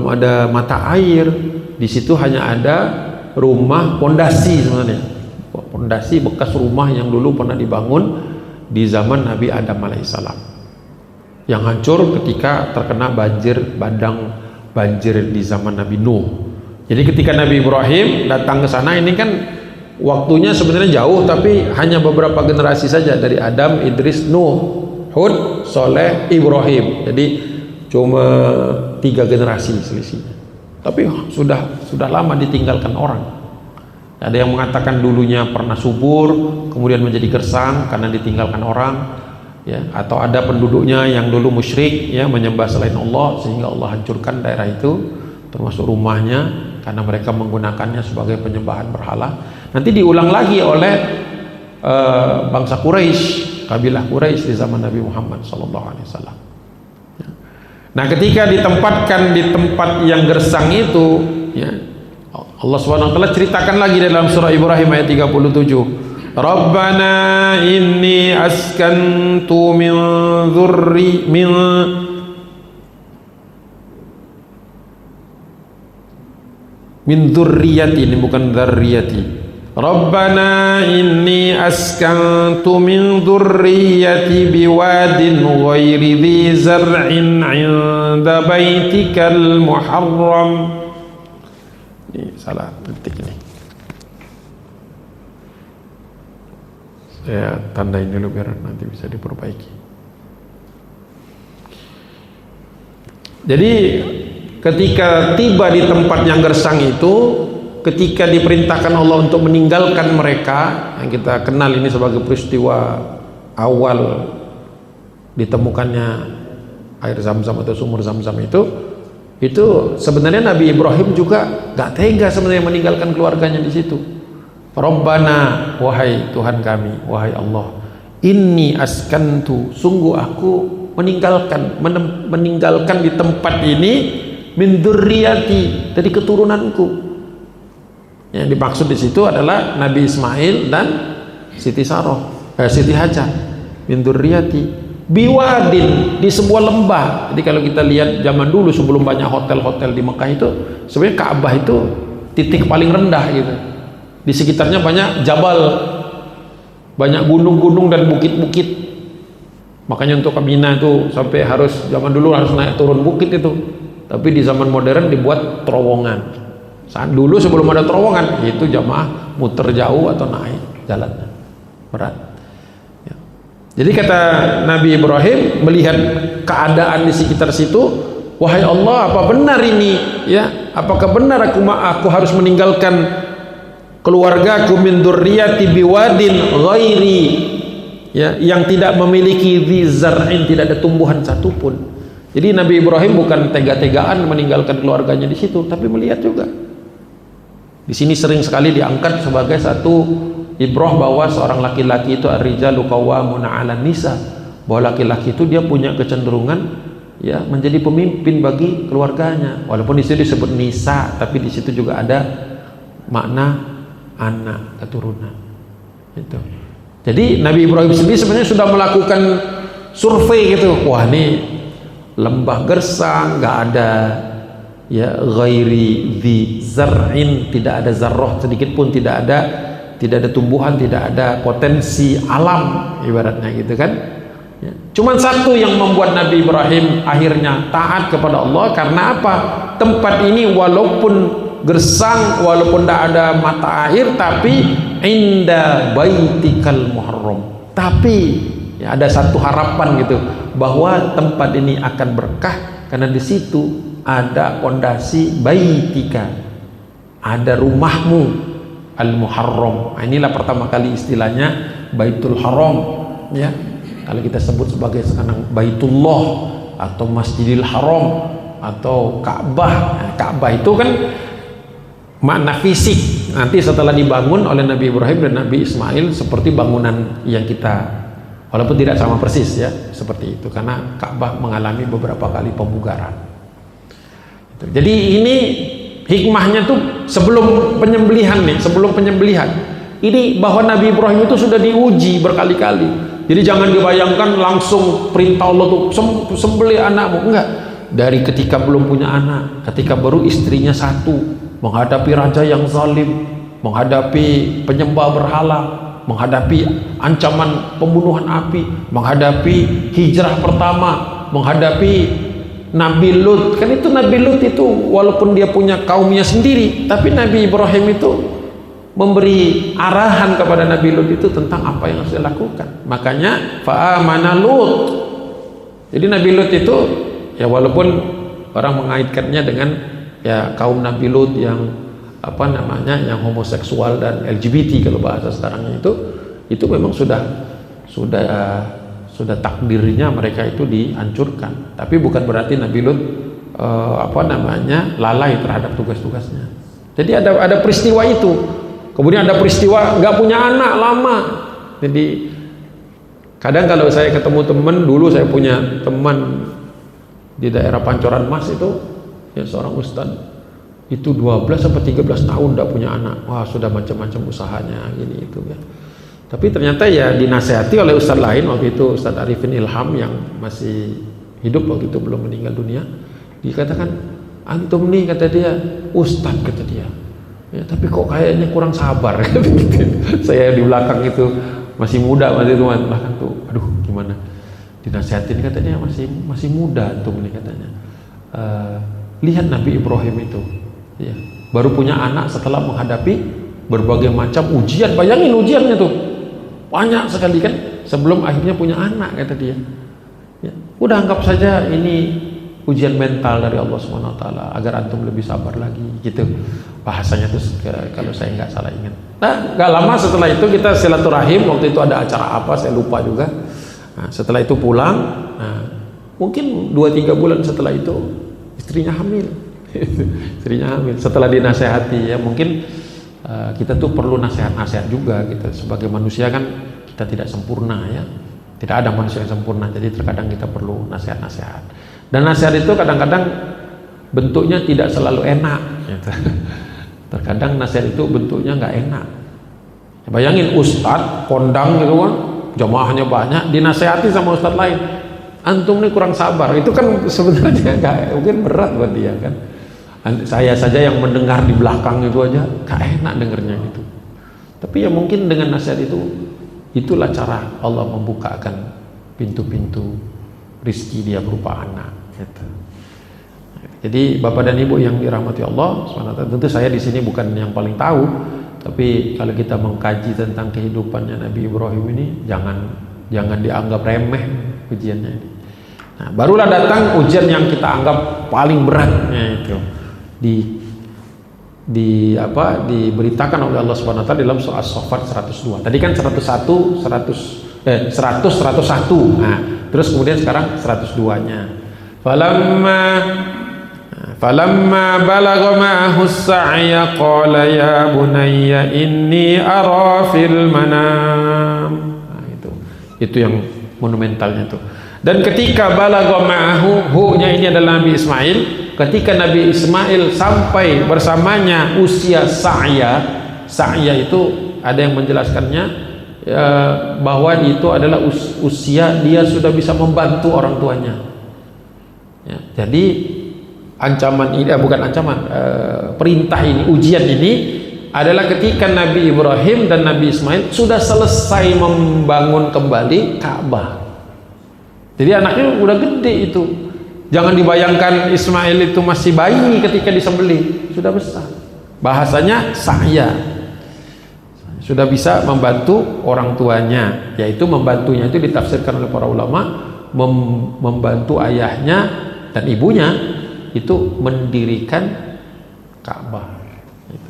ada mata air di situ, hanya ada rumah pondasi, sebenarnya pondasi bekas rumah yang dulu pernah dibangun di zaman Nabi Adam alaihissalam, yang hancur ketika terkena banjir di zaman Nabi Nuh. Jadi ketika Nabi Ibrahim datang ke sana, ini kan waktunya sebenarnya jauh, tapi hanya beberapa generasi saja, dari Adam, Idris, Nuh, Hud, Soleh, Ibrahim. Jadi cuma 3 generasi selisihnya, tapi sudah lama ditinggalkan orang. Ada yang mengatakan dulunya pernah subur, kemudian menjadi gersang karena ditinggalkan orang, ya, atau ada penduduknya yang dulu musyrik, ya, menyembah selain Allah, sehingga Allah hancurkan daerah itu termasuk rumahnya karena mereka menggunakannya sebagai penyembahan berhala. Nanti diulang lagi oleh bangsa Quraisy, kabilah Quraisy di zaman Nabi Muhammad SAW. Nah, ketika ditempatkan di tempat yang gersang itu, ya, Allah SWT ceritakan lagi dalam surah Ibrahim ayat 37. Rabbana inni askantu min dzurriyyati, ini bukan dzarriyati. Rabbana inni askantu min dzurriyyati biwadin ghairi dzi zar'in 'inda baitikal muharram. Ini salah ketik ini. Saya tandain dulu biar nanti bisa diperbaiki. Jadi ketika tiba di tempat yang gersang itu, ketika diperintahkan Allah untuk meninggalkan mereka, yang kita kenal ini sebagai peristiwa awal ditemukannya air Zam-Zam atau sumur Zam-Zam itu sebenarnya Nabi Ibrahim juga gak tega sebenarnya meninggalkan keluarganya di situ. Rabbana, wahai Tuhan kami, wahai Allah, inni askantu, sungguh aku meninggalkan di tempat ini min dzurriyyati, dari keturunanku. Yang dimaksud di situ adalah Nabi Ismail dan Siti Hajar. Min dzurriyyati biwadin, di sebuah lembah. Jadi kalau kita lihat zaman dulu sebelum banyak hotel-hotel di Mekah itu, sebenarnya Ka'bah itu titik paling rendah gitu. Di sekitarnya banyak jabal, banyak gunung-gunung dan bukit-bukit. Makanya untuk ke Mina itu sampai harus, zaman dulu harus naik turun bukit itu. Tapi di zaman modern dibuat terowongan. Saat dulu sebelum ada terowongan, itu jamaah muter jauh atau naik jalannya berat. Ya. Jadi kata Nabi Ibrahim melihat keadaan di sekitar situ, wahai Allah, apa benar ini? Ya, apakah benar aku harus meninggalkan keluargaku min dzurriyyati biwadin ghairi, ya, yang tidak memiliki dzar'in, tidak ada tumbuhan satupun. Jadi Nabi Ibrahim bukan tega-tegaan meninggalkan keluarganya di situ, tapi melihat juga. Di sini sering sekali diangkat sebagai satu ibrah bahwa seorang laki-laki itu ar-rijalu qawwamuna 'alan nisa, bahwa laki-laki itu dia punya kecenderungan, ya, menjadi pemimpin bagi keluarganya. Walaupun di situ disebut nisa, tapi di situ juga ada makna anak, keturunan. Itu. Jadi Nabi Ibrahim sendiri sebenarnya sudah melakukan survei gitu. Wah, ini lembah gersang, nggak ada, ya, ghairi dzi zar'in, tidak ada zarrah sedikit pun, tidak ada tumbuhan, tidak ada potensi alam, ibaratnya gitu kan. Ya. Cuman satu yang membuat Nabi Ibrahim akhirnya taat kepada Allah, karena apa? Tempat ini walaupun gersang, walaupun tidak ada mata air, tapi inda baitikal muharram, tapi Ya, ada satu harapan gitu bahwa tempat ini akan berkah karena di situ ada pondasi baitika, ada rumahmu al-muharram. Nah, inilah pertama kali istilahnya Baitul Haram, ya. Kalau kita sebut sebagai sekarang Baitullah atau Masjidil Haram atau Ka'bah. Nah, Ka'bah itu kan makna fisik. Nanti setelah dibangun oleh Nabi Ibrahim dan Nabi Ismail seperti bangunan yang kita, walaupun tidak sama persis ya, seperti itu, karena Ka'bah mengalami beberapa kali pemugaran. Jadi ini hikmahnya tuh sebelum penyembelihan nih, sebelum penyembelihan ini bahwa Nabi Ibrahim itu sudah diuji berkali-kali. Jadi jangan dibayangkan langsung perintah Allah tuh sembelih anakmu, enggak. Dari ketika belum punya anak, ketika baru istrinya satu, menghadapi raja yang zalim, menghadapi penyembah berhala, menghadapi ancaman pembunuhan api, menghadapi hijrah pertama, menghadapi Nabi Lut. Kan itu Nabi Lut itu walaupun dia punya kaumnya sendiri, tapi Nabi Ibrahim itu memberi arahan kepada Nabi Lut itu tentang apa yang harus dilakukan. Makanya fa'amana Lut. Jadi Nabi Lut itu ya, walaupun orang mengaitkannya dengan ya kaum Nabi Lut yang apa namanya, yang homoseksual dan LGBT kalau bahasa sekarang itu memang sudah takdirnya mereka itu dihancurkan. Tapi bukan berarti Nabi Lut apa namanya lalai terhadap tugas-tugasnya. Jadi ada peristiwa itu. Kemudian ada peristiwa nggak punya anak lama. Jadi kadang kalau saya ketemu teman, dulu saya punya teman di daerah Pancoran Mas itu ya, seorang ustadz itu 12 sampai 13 tahun tidak punya anak. Wah, sudah macam-macam usahanya gini itu ya. Tapi ternyata ya dinasehati oleh ustadz lain waktu itu, Ustadz Arifin Ilham yang masih hidup waktu itu, belum meninggal dunia. Dikatakan, antum nih, kata dia, ustadz, kata dia, ya, tapi kok kayaknya kurang sabar. Saya di belakang itu masih muda, masih teman belakang tuh, aduh gimana dinasehatin, katanya masih muda tuh nih, katanya lihat Nabi Ibrahim itu ya, baru punya anak setelah menghadapi berbagai macam ujian. Bayangin ujiannya tuh banyak sekali kan sebelum akhirnya punya anak, kata dia ya, udah anggap saja ini ujian mental dari Allah SWT agar antum lebih sabar lagi gitu bahasanya tuh kalau saya nggak salah ingat. Nah, nggak lama setelah itu kita silaturahim, waktu itu ada acara apa saya lupa juga. Nah, setelah itu pulang, nah, mungkin 2-3 bulan setelah itu istrinya hamil. Istrinya hamil setelah dinasehati ya. Mungkin kita tuh perlu nasihat-nasihat juga gitu. Sebagai manusia kan kita tidak sempurna ya, tidak ada manusia yang sempurna, jadi terkadang kita perlu nasihat-nasihat. Dan nasihat itu kadang-kadang bentuknya tidak selalu enak gitu. Terkadang nasihat itu bentuknya nggak enak. Bayangin ustadz kondang gitu kan, jamaahnya banyak, dinasehati sama ustadz lain, antum nih kurang sabar. Itu kan sebenarnya mungkin berat buat dia kan. Saya saja yang mendengar di belakang itu aja gak enak dengernya gitu. Tapi ya mungkin dengan nasihat itu, itulah cara Allah membukakan pintu-pintu rizki dia berupa anak gitu. Jadi Bapak dan Ibu yang dirahmati Allah SWT, tentu saya di sini bukan yang paling tahu, tapi kalau kita mengkaji tentang kehidupannya Nabi Ibrahim ini, jangan dianggap remeh ujiannya ini. Nah, barulah datang ujian yang kita anggap paling beratnya itu diberitakan oleh Allah Subhanahu wa taala dalam surah As-Saffat 102. Tadi kan 101. Nah, terus kemudian sekarang 102-nya. Falamma balagha ma'ahu as-sa'ya qala ya bunayya inni ara fil manam. Nah, itu yang monumentalnya tuh. Dan ketika balagha ma'ahu, hu-nya ini adalah Nabi Ismail. Ketika Nabi Ismail sampai bersamanya usia sa'ya itu ada yang menjelaskannya bahwa itu adalah usia dia sudah bisa membantu orang tuanya ya, jadi ancaman ini perintah ini, ujian ini adalah ketika Nabi Ibrahim dan Nabi Ismail sudah selesai membangun kembali Ka'bah. Jadi anaknya udah gede itu. Jangan dibayangkan Ismail itu masih bayi ketika disembelih, sudah besar. Bahasanya sa'ya. sudah bisa membantu orang tuanya, yaitu membantunya itu ditafsirkan oleh para ulama membantu ayahnya dan ibunya itu mendirikan Ka'bah.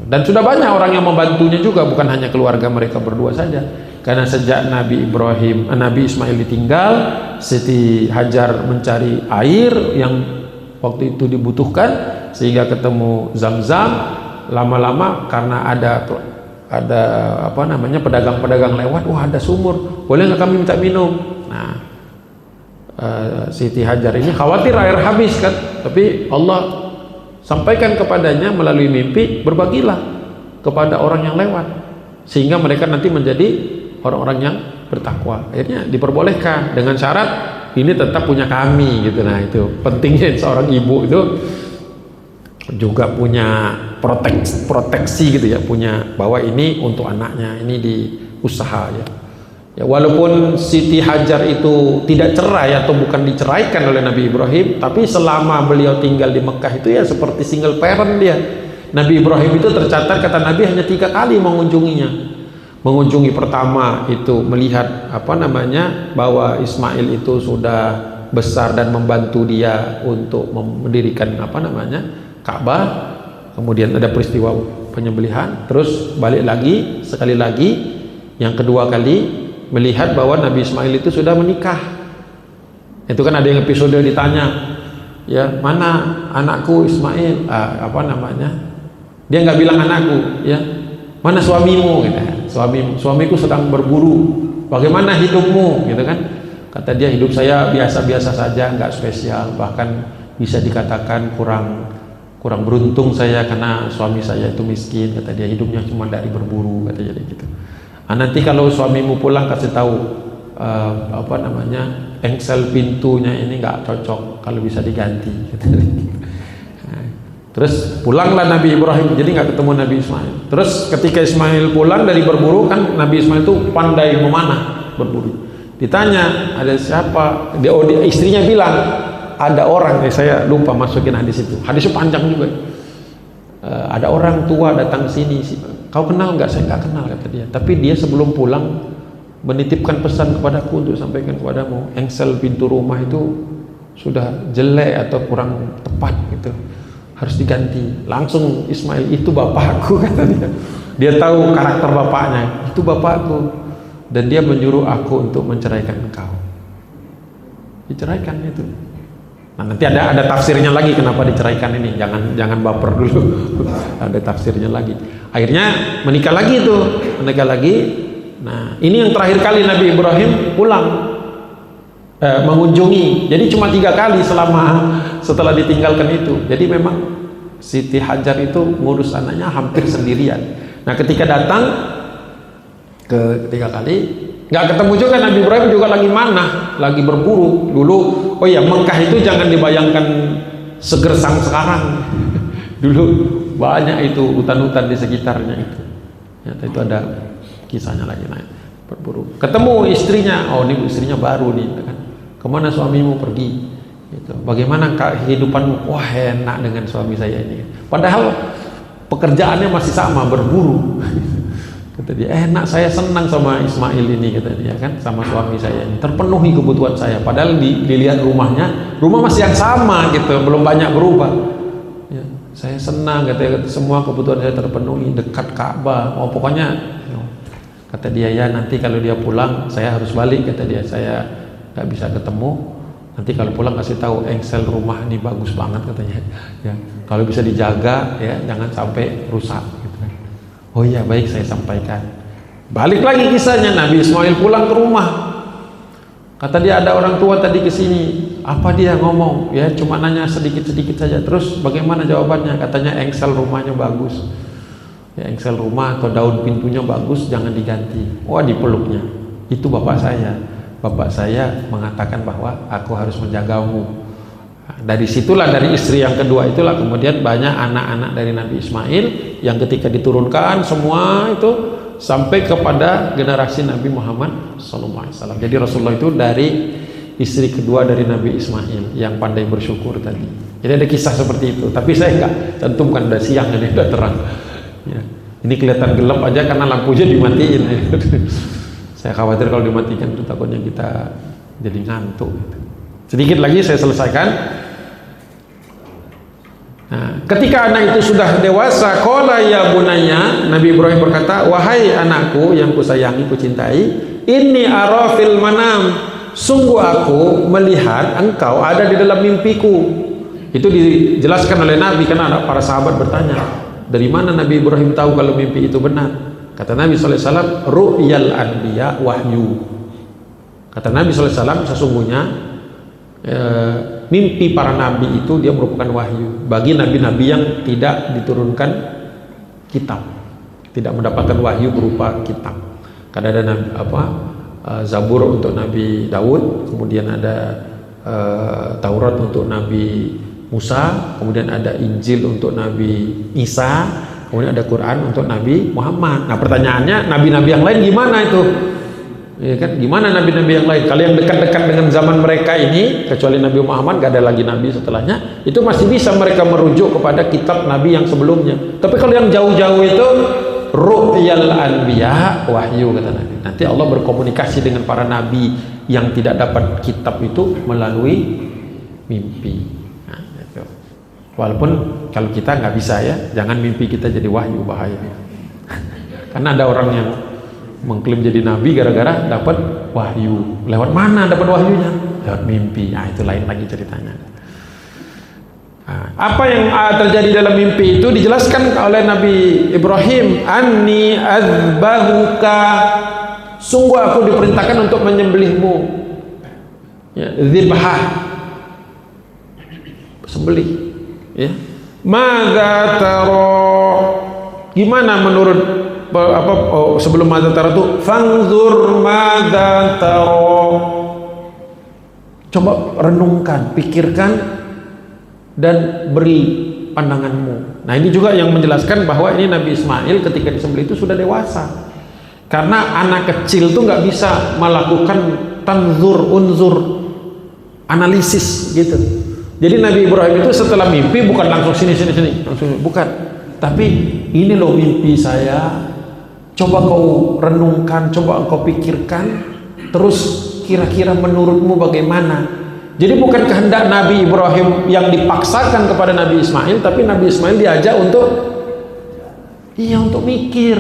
Dan sudah banyak orang yang membantunya juga, bukan hanya keluarga mereka berdua saja. Karena sejak Nabi Ismail ditinggal, Siti Hajar mencari air yang waktu itu dibutuhkan sehingga ketemu Zam-Zam. Lama-lama karena ada apa namanya pedagang-pedagang lewat, wah ada sumur, boleh nggak kami minta minum? Nah, Siti Hajar ini khawatir air habis kan, tapi Allah sampaikan kepadanya melalui mimpi, berbagilah kepada orang yang lewat sehingga mereka nanti menjadi orang-orang yang bertakwa. Akhirnya diperbolehkan dengan syarat ini tetap punya kami gitu. Nah, itu pentingnya seorang ibu itu juga punya proteksi gitu ya, punya bahwa ini untuk anaknya, ini di usaha ya. Ya, walaupun Siti Hajar itu tidak cerai atau bukan diceraikan oleh Nabi Ibrahim, tapi selama beliau tinggal di Mekah itu ya seperti single parent dia. Nabi Ibrahim itu tercatat kata Nabi hanya 3 kali mengunjunginya. Mengunjungi pertama itu melihat apa namanya bahwa Ismail itu sudah besar dan membantu dia untuk mendirikan apa namanya Ka'bah. Kemudian ada peristiwa penyembelihan, terus balik lagi sekali lagi, yang kedua kali melihat bahwa Nabi Ismail itu sudah menikah. Itu kan ada yang episode ditanya, ya mana anakku Ismail, apa namanya, dia nggak bilang anakku, ya mana suamimu gitu ya. Suamiku sedang berburu, bagaimana hidupmu gitu kan. Kata dia, hidup saya biasa-biasa saja, nggak spesial, bahkan bisa dikatakan kurang beruntung saya karena suami saya itu miskin. Kata dia, hidupnya cuma dari berburu, kata dia gitu. Nanti kalau suamimu pulang kasih tahu apa namanya engsel pintunya ini nggak cocok, kalau bisa diganti. Terus pulanglah Nabi Ibrahim, jadi nggak ketemu Nabi Ismail. Terus ketika Ismail pulang dari berburu, kan Nabi Ismail itu pandai memanah berburu. Ditanya ada siapa, istrinya bilang ada orang, saya lupa masukin hadis itu. Hadisnya panjang juga. Ada orang tua datang ke sini, kau kenal nggak? Saya nggak kenal, kata dia. Tapi dia sebelum pulang menitipkan pesan kepadaku untuk sampaikan kepadamu, engsel pintu rumah itu sudah jelek atau kurang tepat gitu, harus diganti. Langsung Ismail, itu bapakku, kata dia. Dia tahu karakter bapaknya, itu bapakku, dan dia menyuruh aku untuk menceraikan engkau. Diceraikan itu. Nah, nanti ada tafsirnya lagi kenapa diceraikan ini. Jangan baper dulu. Ada tafsirnya lagi. Akhirnya menikah lagi itu, menikah lagi. Nah, ini yang terakhir kali Nabi Ibrahim pulang mengunjungi. Jadi cuma 3 kali setelah ditinggalkan itu. Jadi memang Siti Hajar itu ngurus anaknya hampir sendirian. Nah, ketika datang ke 3 kali, nggak ketemu juga. Nabi Ibrahim juga lagi manah, lagi berburu dulu. Oh ya, Mekah itu jangan dibayangkan segersang sekarang. Dulu banyak itu hutan-hutan di sekitarnya itu. Ya, itu ada kisahnya lagi, nah, berburu. Ketemu istrinya, oh ini istrinya baru nih, kan? Kemana suamimu pergi? Gitu. Bagaimana kehidupanmu? Wah, enak dengan suami saya ini. Padahal pekerjaannya masih sama, berburu. Kata dia, enak, saya senang sama Ismail ini, kata dia kan, sama suami saya ini, terpenuhi kebutuhan saya. Padahal dilihat rumah masih yang sama gitu, belum banyak berubah. Ya, saya senang, kata semua kebutuhan saya terpenuhi, dekat Ka'bah. Oh pokoknya, kata dia, ya nanti kalau dia pulang saya harus balik, kata dia, saya nggak bisa ketemu. Nanti kalau pulang kasih tahu engsel rumah ini bagus banget, katanya. Ya, kalau bisa dijaga ya, jangan sampai rusak. Oh iya, baik, saya sampaikan. Balik lagi kisahnya, Nabi Ismail pulang ke rumah. Kata dia, ada orang tua tadi ke sini. Apa dia ngomong? Ya cuma nanya sedikit-sedikit saja. Terus bagaimana jawabannya? Katanya engsel rumahnya bagus. Ya, engsel rumah atau daun pintunya bagus, jangan diganti. Wah, dipeluknya. Itu bapak saya. Bapak saya mengatakan bahwa aku harus menjagamu. Dari situlah, dari istri yang kedua itulah kemudian banyak anak-anak dari Nabi Ismail yang ketika diturunkan semua itu sampai kepada generasi Nabi Muhammad SAW. Jadi Rasulullah itu dari istri kedua dari Nabi Ismail yang pandai bersyukur tadi. Jadi ada kisah seperti itu, tapi saya nggak cantumkan, udah siang ini, udah terang. Ya. Ini kelihatan gelap aja karena lampunya dimatiin. Saya khawatir kalau dimatikan itu takutnya kita jadi ngantuk. Sedikit lagi saya selesaikan. Nah, ketika anak itu sudah dewasa, qala ya bunayya, Nabi Ibrahim berkata, wahai anakku yang kusayangi, kucintai, inni ara fil manam, sungguh aku melihat engkau ada di dalam mimpiku. Itu dijelaskan oleh Nabi karena ada para sahabat bertanya, dari mana Nabi Ibrahim tahu kalau mimpi itu benar? Kata Nabi SAW, ru'yal anbiya wahyu. Kata Nabi SAW, sesungguhnya mimpi para nabi itu dia merupakan wahyu bagi nabi-nabi yang tidak diturunkan kitab, tidak mendapatkan wahyu berupa kitab. Karena ada nabi, Zabur untuk Nabi Daud, kemudian ada Taurat untuk Nabi Musa, kemudian ada Injil untuk Nabi Isa, kemudian ada Quran untuk Nabi Muhammad. Nah, pertanyaannya, nabi-nabi yang lain gimana itu? Ya kan, gimana nabi-nabi yang lain? Kalau yang dekat-dekat dengan zaman mereka ini, kecuali Nabi Muhammad, gak ada lagi nabi setelahnya, itu masih bisa mereka merujuk kepada kitab nabi yang sebelumnya. Tapi kalau yang jauh-jauh itu ru'yal anbiya wahyu, kata Nabi. Nanti Allah berkomunikasi dengan para nabi yang tidak dapat kitab itu melalui mimpi. Nah, itu. Walaupun kalau kita nggak bisa ya, jangan mimpi kita jadi wahyu, bahaya. Karena ada orang yang mengklaim jadi nabi gara-gara dapat wahyu. Lewat mana dapat wahyunya? Lewat mimpi. Nah, itu lain lagi ceritanya. Nah, apa yang terjadi dalam mimpi itu dijelaskan oleh Nabi Ibrahim, anni azbahuka, sungguh aku diperintahkan untuk menyembelihmu. Ya, zibhah, sembelih. Ya, madza taro, gimana menurut sebelum madza taro itu fanzur madza taro, coba renungkan, pikirkan dan beri pandanganmu. Nah, ini juga yang menjelaskan bahwa ini Nabi Ismail ketika disembelih itu sudah dewasa, karena anak kecil tuh nggak bisa melakukan unzur analisis gitu. Jadi Nabi Ibrahim itu setelah mimpi bukan langsung sini langsung, bukan, tapi ini loh mimpi saya, coba kau renungkan, coba kau pikirkan, terus kira-kira menurutmu bagaimana. Jadi bukan kehendak Nabi Ibrahim yang dipaksakan kepada Nabi Ismail, tapi Nabi Ismail diajak untuk mikir.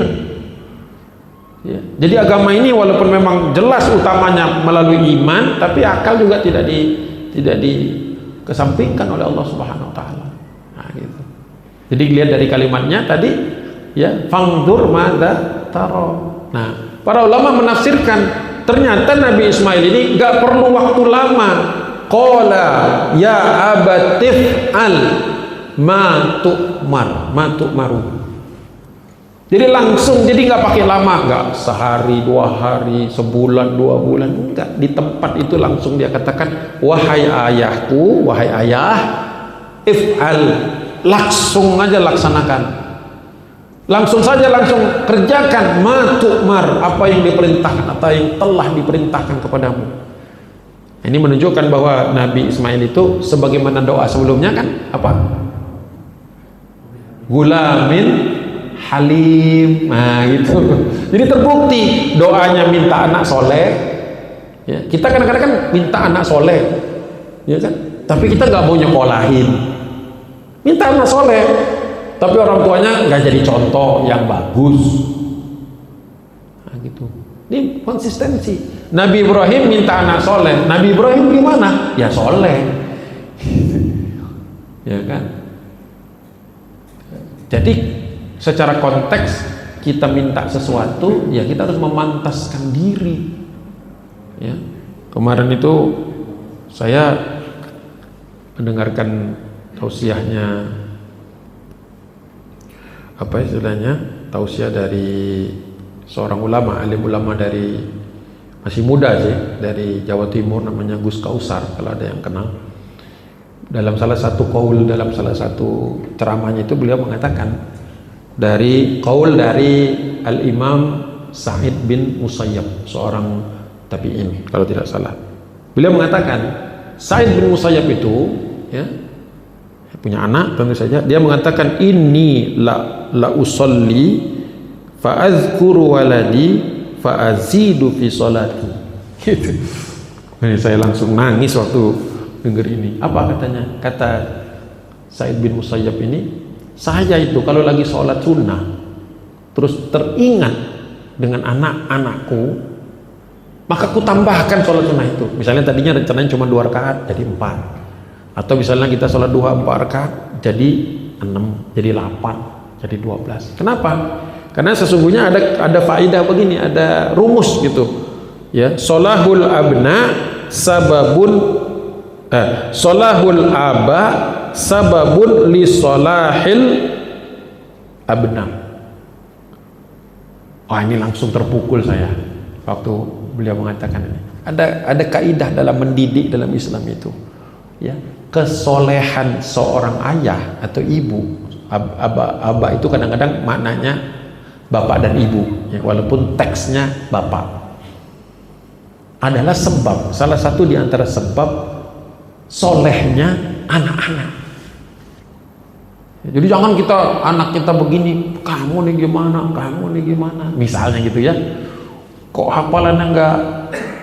Ya. Jadi agama ini walaupun memang jelas utamanya melalui iman, tapi akal juga tidak dikesampingkan oleh Allah Subhanahu Wa Taala. Nah, gitu. Jadi lihat dari kalimatnya tadi, ya, fangdur madza taro. Nah, para ulama menafsirkan ternyata Nabi Ismail ini nggak perlu waktu lama. Qala ya abatif al ma tu'maru. Jadi langsung, jadi nggak pakai lama, nggak sehari, 2 hari, sebulan, 2 bulan, enggak. Di tempat itu langsung dia katakan, wahai ayahku, wahai ayah, if'al, langsung aja laksanakan, langsung saja langsung kerjakan, ma tu'mar, apa yang diperintahkan atau yang telah diperintahkan kepadamu. Ini menunjukkan bahwa Nabi Ismail itu sebagaimana doa sebelumnya kan apa? Gulamin halim. Nah, gitu. Jadi terbukti doanya minta anak soleh. Ya, kita kadang-kadang kan minta anak soleh, ya kan? Tapi kita nggak mau nyekolahin. Minta anak soleh, tapi orang tuanya nggak jadi contoh yang bagus. Nah, gitu. Ini konsistensi. Nabi Ibrahim minta anak soleh. Nabi Ibrahim gimana? Ya soleh. Ya kan? Jadi secara konteks kita minta sesuatu, ya kita harus memantaskan diri. Ya. Kemarin itu saya mendengarkan tausiahnya, apa istilahnya, tausiah dari seorang ulama, alim ulama dari masih muda sih, dari Jawa Timur, namanya Gus Kausar, kalau ada yang kenal. Dalam salah satu qaul, dalam salah satu ceramahnya itu beliau mengatakan dari qaul dari Al-Imam Sa'id bin Musayyab, seorang tabi'in kalau tidak salah. Beliau mengatakan Sa'id bin Musayyab itu, ya, punya anak tentu saja, dia mengatakan inni la usolli fa'azkuru waladi fa'azidu fi sholati. Gitu. Ini saya langsung nangis waktu dengar ini. Apa katanya? Kata Sa'id bin Musayyab ini, saya itu kalau lagi sholat sunnah terus teringat dengan anak-anakku, maka ku tambahkan sholat sunnah itu. Misalnya tadinya rencananya cuma 2 rakaat jadi 4, atau misalnya kita sholat 4 rakaat jadi 6, jadi 8, jadi 12. Kenapa? Karena sesungguhnya ada faedah begini, ada rumus gitu ya. Sholahul abna sababun sholahul aba sababun li sholahil abna. Oh, ini langsung terpukul saya waktu beliau mengatakan ini. Ada kaidah dalam mendidik dalam Islam itu, ya. Kesolehan seorang ayah atau ibu, aba itu kadang-kadang maknanya bapak dan ibu, ya, walaupun teksnya bapak, adalah sebab, salah satu di antara sebab solehnya anak-anak. Jadi jangan anak kita begini, kamu nih gimana, misalnya gitu ya. Kok hafalannya nggak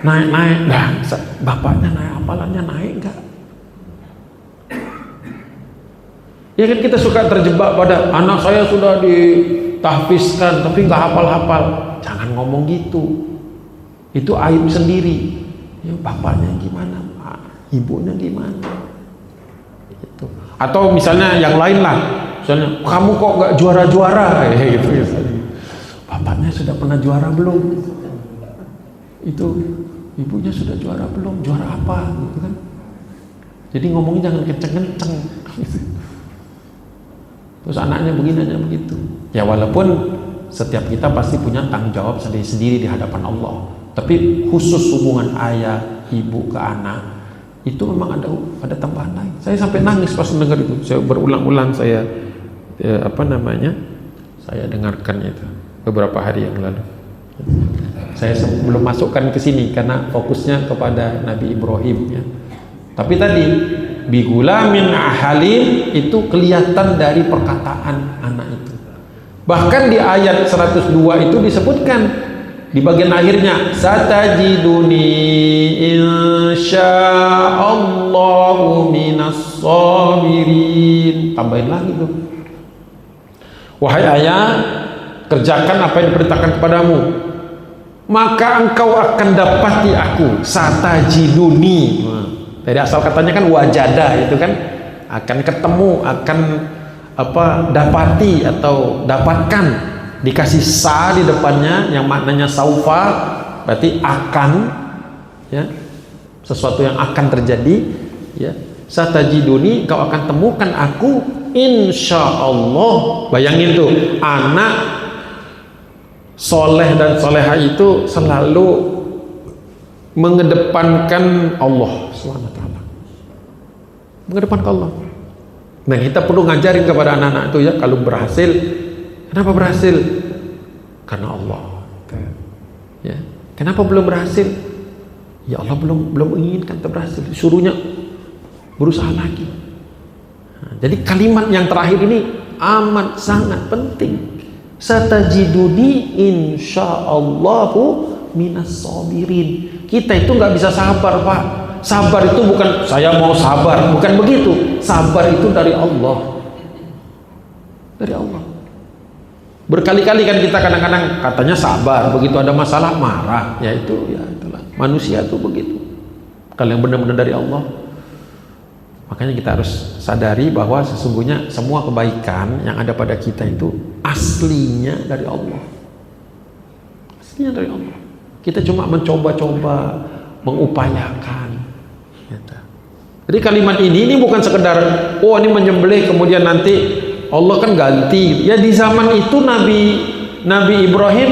naik-naik? Nah, bapaknya naik, hafalannya naik nggak? Ya kan kita suka terjebak pada anak saya sudah ditahfizkan tapi nggak hafal-hafal. Jangan ngomong gitu. Itu aib sendiri. Ya, bapaknya gimana, ibunya gimana? Gitu. Atau misalnya yang lain lah, misalnya kamu kok nggak juara-juara, gitu misalnya. Bapaknya sudah pernah juara belum? Itu ibunya sudah juara belum? Juara apa? Gitu kan? Jadi ngomongnya jangan kenceng-kenceng. Gitu. Terus anaknya begini, anaknya begitu. Ya walaupun setiap kita pasti punya tanggung jawab sendiri-sendiri di hadapan Allah. Tapi khusus hubungan ayah, ibu ke anak, itu memang ada tambahan lain. Saya sampai nangis pas mendengar itu. Saya berulang-ulang saya saya dengarkan itu beberapa hari yang lalu. Saya belum masukkan ke sini karena fokusnya kepada Nabi Ibrahim, ya. Tapi tadi bigulamin halim itu kelihatan dari perkataan anak itu. Bahkan di ayat 102 itu disebutkan di bagian akhirnya, satajiduni insyaallahu minas sabirin. Tambahin lagi tuh, wahai ayah, kerjakan apa yang diperintahkan kepadamu, maka engkau akan dapati aku. Satajiduni, dari asal katanya kan wajada, itu kan akan ketemu, akan dapati atau dapatkan. Dikasih sa di depannya yang maknanya saufa, berarti akan, ya, sesuatu yang akan terjadi, ya. Satajiduni, kau akan temukan aku insyaallah. Bayangin tuh, anak soleh dan soleha itu selalu mengedepankan Allah SWT, mengedepankan Allah. Nah, kita perlu ngajarin kepada anak-anak itu, ya, kalau berhasil. Kenapa berhasil? Karena Allah. Ya. Kenapa belum berhasil? Ya Allah belum menginginkan kita berhasil. Suruhnya berusaha lagi. Nah, jadi kalimat yang terakhir ini amat sangat penting. Satajiduni insyaallahu minas sabirin. Kita itu nggak bisa sabar, Pak. Sabar itu bukan saya mau sabar, bukan begitu. Sabar itu dari Allah. Dari Allah. Berkali-kali kan kita kadang-kadang katanya sabar, begitu ada masalah marah. Ya itulah manusia itu begitu. Kalau yang benar-benar dari Allah, makanya kita harus sadari bahwa sesungguhnya semua kebaikan yang ada pada kita itu aslinya dari Allah. Aslinya dari Allah. Kita cuma mencoba-coba, mengupayakan, gitu. Jadi kalimat ini bukan sekedar ini menyembelih kemudian nanti Allah kan ganti. Ya di zaman itu Nabi Ibrahim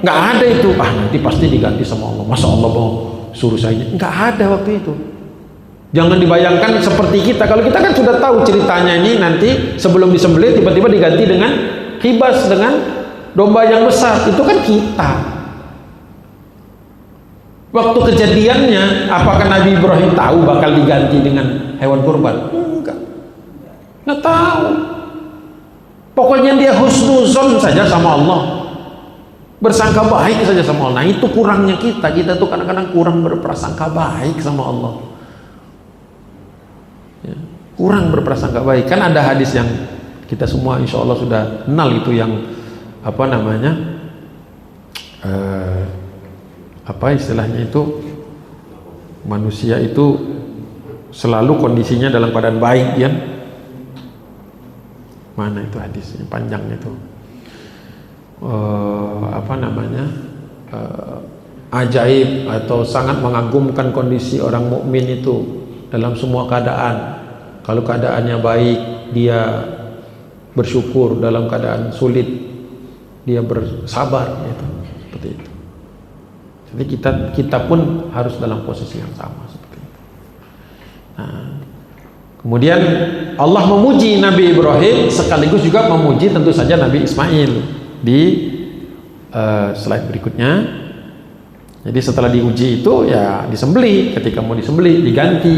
nggak ada itu. Nanti pasti diganti sama Allah. Masa Allah mau suruh saya? Nggak ada waktu itu. Jangan dibayangkan seperti kita. Kalau kita kan sudah tahu ceritanya ini, nanti sebelum disembelih tiba-tiba diganti dengan kibas, dengan domba yang besar. Itu kan kita. Waktu kejadiannya, apakah Nabi Ibrahim tahu bakal diganti dengan hewan kurban? Enggak. Nggak tahu. Pokoknya dia husnuzon saja sama Allah. Bersangka baik saja sama Allah. Nah, itu kurangnya kita. Kita tuh kadang-kadang kurang berprasangka baik sama Allah. Ya, kurang berprasangka baik. Kan ada hadis yang kita semua insya Allah sudah kenal itu, yang apa namanya? Apa istilahnya itu? Manusia itu selalu kondisinya dalam keadaan baik, ya. Mana itu hadisnya? Panjang itu. Apa namanya, ajaib atau sangat mengagumkan kondisi orang mukmin itu dalam semua keadaan. Kalau keadaannya baik, dia bersyukur; dalam keadaan sulit, dia bersabar, gitu. Seperti itu. Jadi kita pun harus dalam posisi yang sama seperti itu. Nah, kemudian Allah memuji Nabi Ibrahim sekaligus juga memuji tentu saja Nabi Ismail di slide berikutnya. Jadi setelah diuji itu ya disembelih. Ketika mau disembelih diganti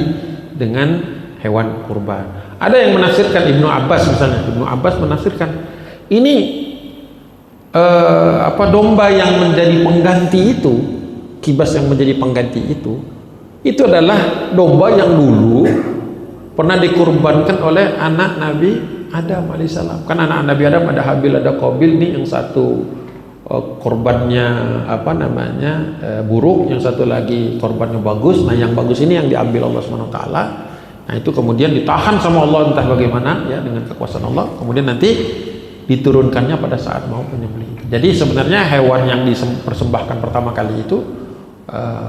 dengan hewan kurban. Ada yang menafsirkan, Ibnu Abbas misalnya, Ibnu Abbas menafsirkan ini domba yang menjadi pengganti itu, kibas yang menjadi pengganti itu adalah domba yang dulu pernah dikurbankan oleh anak Nabi Adam alaihissalam. Kan anak Nabi Adam ada Habil, ada Qabil. Nih yang satu korbannya apa namanya buruk, yang satu lagi korbannya bagus. Nah, yang bagus ini yang diambil Allah SWT. Nah, itu kemudian ditahan sama Allah entah bagaimana ya, dengan kekuasaan Allah. Kemudian nanti diturunkannya pada saat mau penyembelih. Jadi sebenarnya hewan yang dipersembahkan pertama kali itu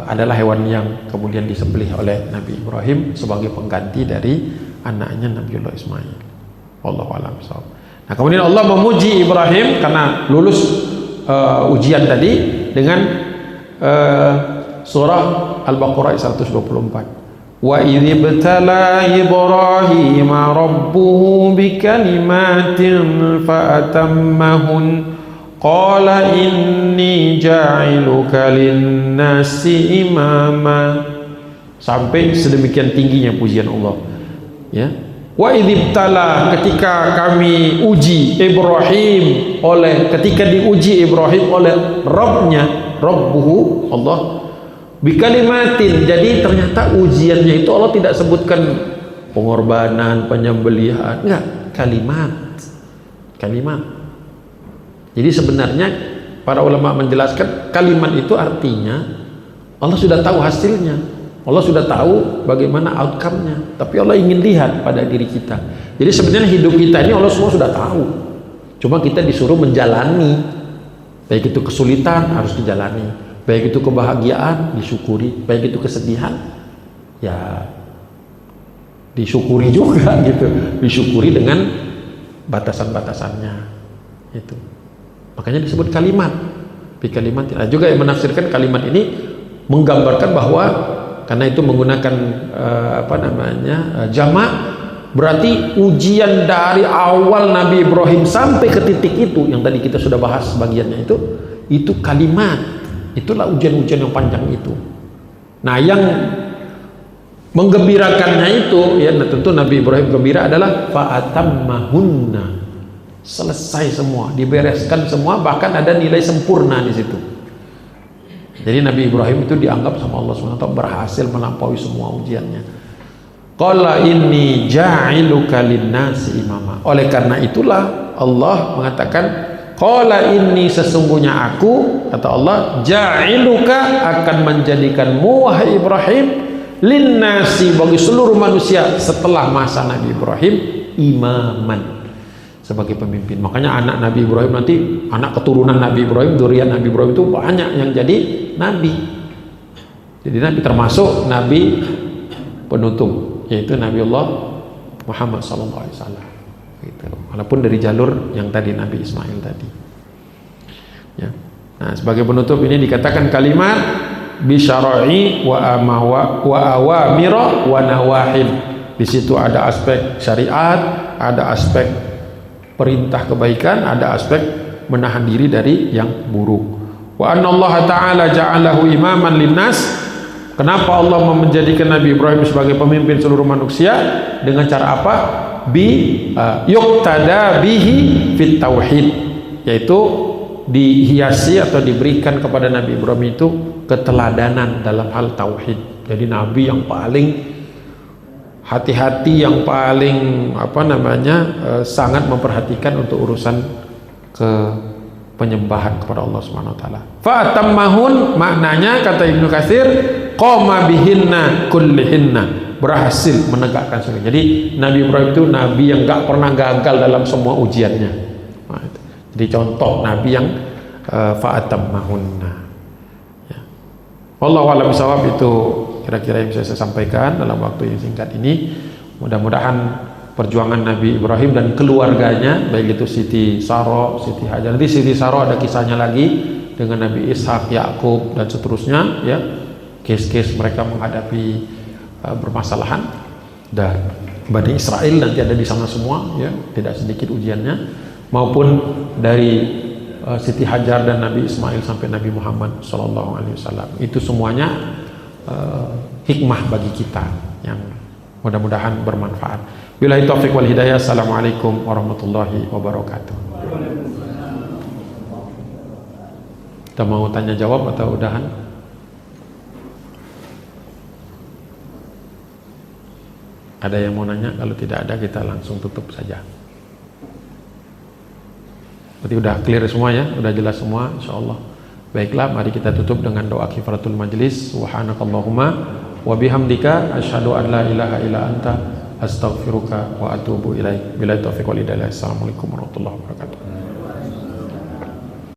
adalah hewan yang kemudian disembelih oleh Nabi Ibrahim sebagai pengganti dari anaknya Nabiullah Ismail. Wallahu a'lam bishawab. Nah, kemudian Allah memuji Ibrahim karena lulus ujian tadi dengan surah Al-Baqarah 124. Wa idzibtala Ibrahima rabbuhu bikalimatin fa'atammahun qala inni ja'iluka lin-nasi imama. Sampai sedemikian tingginya pujian Allah, ya. Wa idzibtala, ketika kami uji Ibrahim ketika diuji Ibrahim oleh Rabbnya, Rabbuhu Allah, bikalimatin. Jadi ternyata ujiannya itu Allah tidak sebutkan pengorbanan, penyembelihan, enggak, kalimat. Jadi sebenarnya para ulama menjelaskan kalimat itu artinya Allah sudah tahu hasilnya. Allah sudah tahu bagaimana outcome-nya, tapi Allah ingin lihat pada diri kita. Jadi sebenarnya hidup kita ini Allah semua sudah tahu, cuma kita disuruh menjalani. Baik itu kesulitan harus dijalani, baik itu kebahagiaan disyukuri, baik itu kesedihan ya disyukuri juga gitu, disyukuri dengan batasan-batasannya itu. Makanya disebut kalimat. Kalimat juga yang menafsirkan kalimat ini menggambarkan bahwa karena itu menggunakan jamak, berarti ujian dari awal Nabi Ibrahim sampai ke titik itu yang tadi kita sudah bahas bagiannya itu kalimat. Itulah ujian-ujian yang panjang itu. Nah, yang menggembirakannya itu ya, tentu Nabi Ibrahim gembira adalah fa'atammahunna, selesai semua, dibereskan semua, bahkan ada nilai sempurna di situ. Jadi Nabi Ibrahim itu dianggap sama Allah SWT berhasil melampaui semua ujiannya. Qala inni ja'iluka lin-nasi imama. Oleh karena itulah Allah mengatakan, qala inni, sesungguhnya aku, kata Allah, ja'iluka, akan menjadikanmu wahai Ibrahim, lin-nasi, bagi seluruh manusia setelah masa Nabi Ibrahim, imaman, sebagai pemimpin. Makanya anak Nabi Ibrahim nanti, anak keturunan Nabi Ibrahim, zuriat Nabi Ibrahim itu banyak yang jadi nabi. Jadi nabi termasuk nabi penutup, yaitu Nabiullah Muhammad SAW. Gitu. Walaupun dari jalur yang tadi Nabi Ismail tadi. Ya. Nah, sebagai penutup ini dikatakan kalimat bisyara'i wa awamira wa nawahil. Di situ ada aspek syariat, ada aspek perintah kebaikan, ada aspek menahan diri dari yang buruk. Wa anna Allah ta'ala ja'alahu imaman linnas. Kenapa Allah menjadikan Nabi Ibrahim sebagai pemimpin seluruh manusia? Dengan cara apa? Yuqtada bihi fit tauhid, yaitu dihiasi atau diberikan kepada Nabi Ibrahim itu keteladanan dalam hal tauhid. Jadi nabi yang paling hati-hati, yang paling sangat memperhatikan untuk urusan ke penyembahan kepada Allah Subhanahu wa taala. Fa atammahun maknanya kata Ibnu Katsir qama bihinna kullihinna, berhasil menegakkan semua. Jadi Nabi Ibrahim itu nabi yang gak pernah gagal dalam semua ujiannya. Nah, jadi contoh nabi yang fa atammahunna. Ya. Wallahu a'lam bishawab, itu kira-kira yang bisa saya sampaikan dalam waktu yang singkat ini. Mudah-mudahan perjuangan Nabi Ibrahim dan keluarganya, baik itu Siti Saro, Siti Hajar. Nanti Siti Saro ada kisahnya lagi dengan Nabi Ishak, Yakub dan seterusnya, ya. Case-case mereka menghadapi bermasalahan, dan Bani Israel nanti ada di sana semua, ya, tidak sedikit ujiannya, maupun dari Siti Hajar dan Nabi Ismail sampai Nabi Muhammad SAW. Itu semuanya hikmah bagi kita yang mudah-mudahan bermanfaat. Billahi taufiq wal hidayah. Assalamualaikum warahmatullahi wabarakatuh. Kita mau tanya jawab atau udahan? Ada yang mau nanya? Kalau tidak ada, kita langsung tutup saja. Berarti udah clear semua, ya, udah jelas semua, insyaallah. Baiklah, mari kita tutup dengan doa kifaratul majlis. Subhanakallahumma wa bihamdika asyhadu an la ilaha illa anta astaghfiruka wa atubu ilaik. Billahi taufiq wal hidayah. Assalamualaikum warahmatullahi wabarakatuh.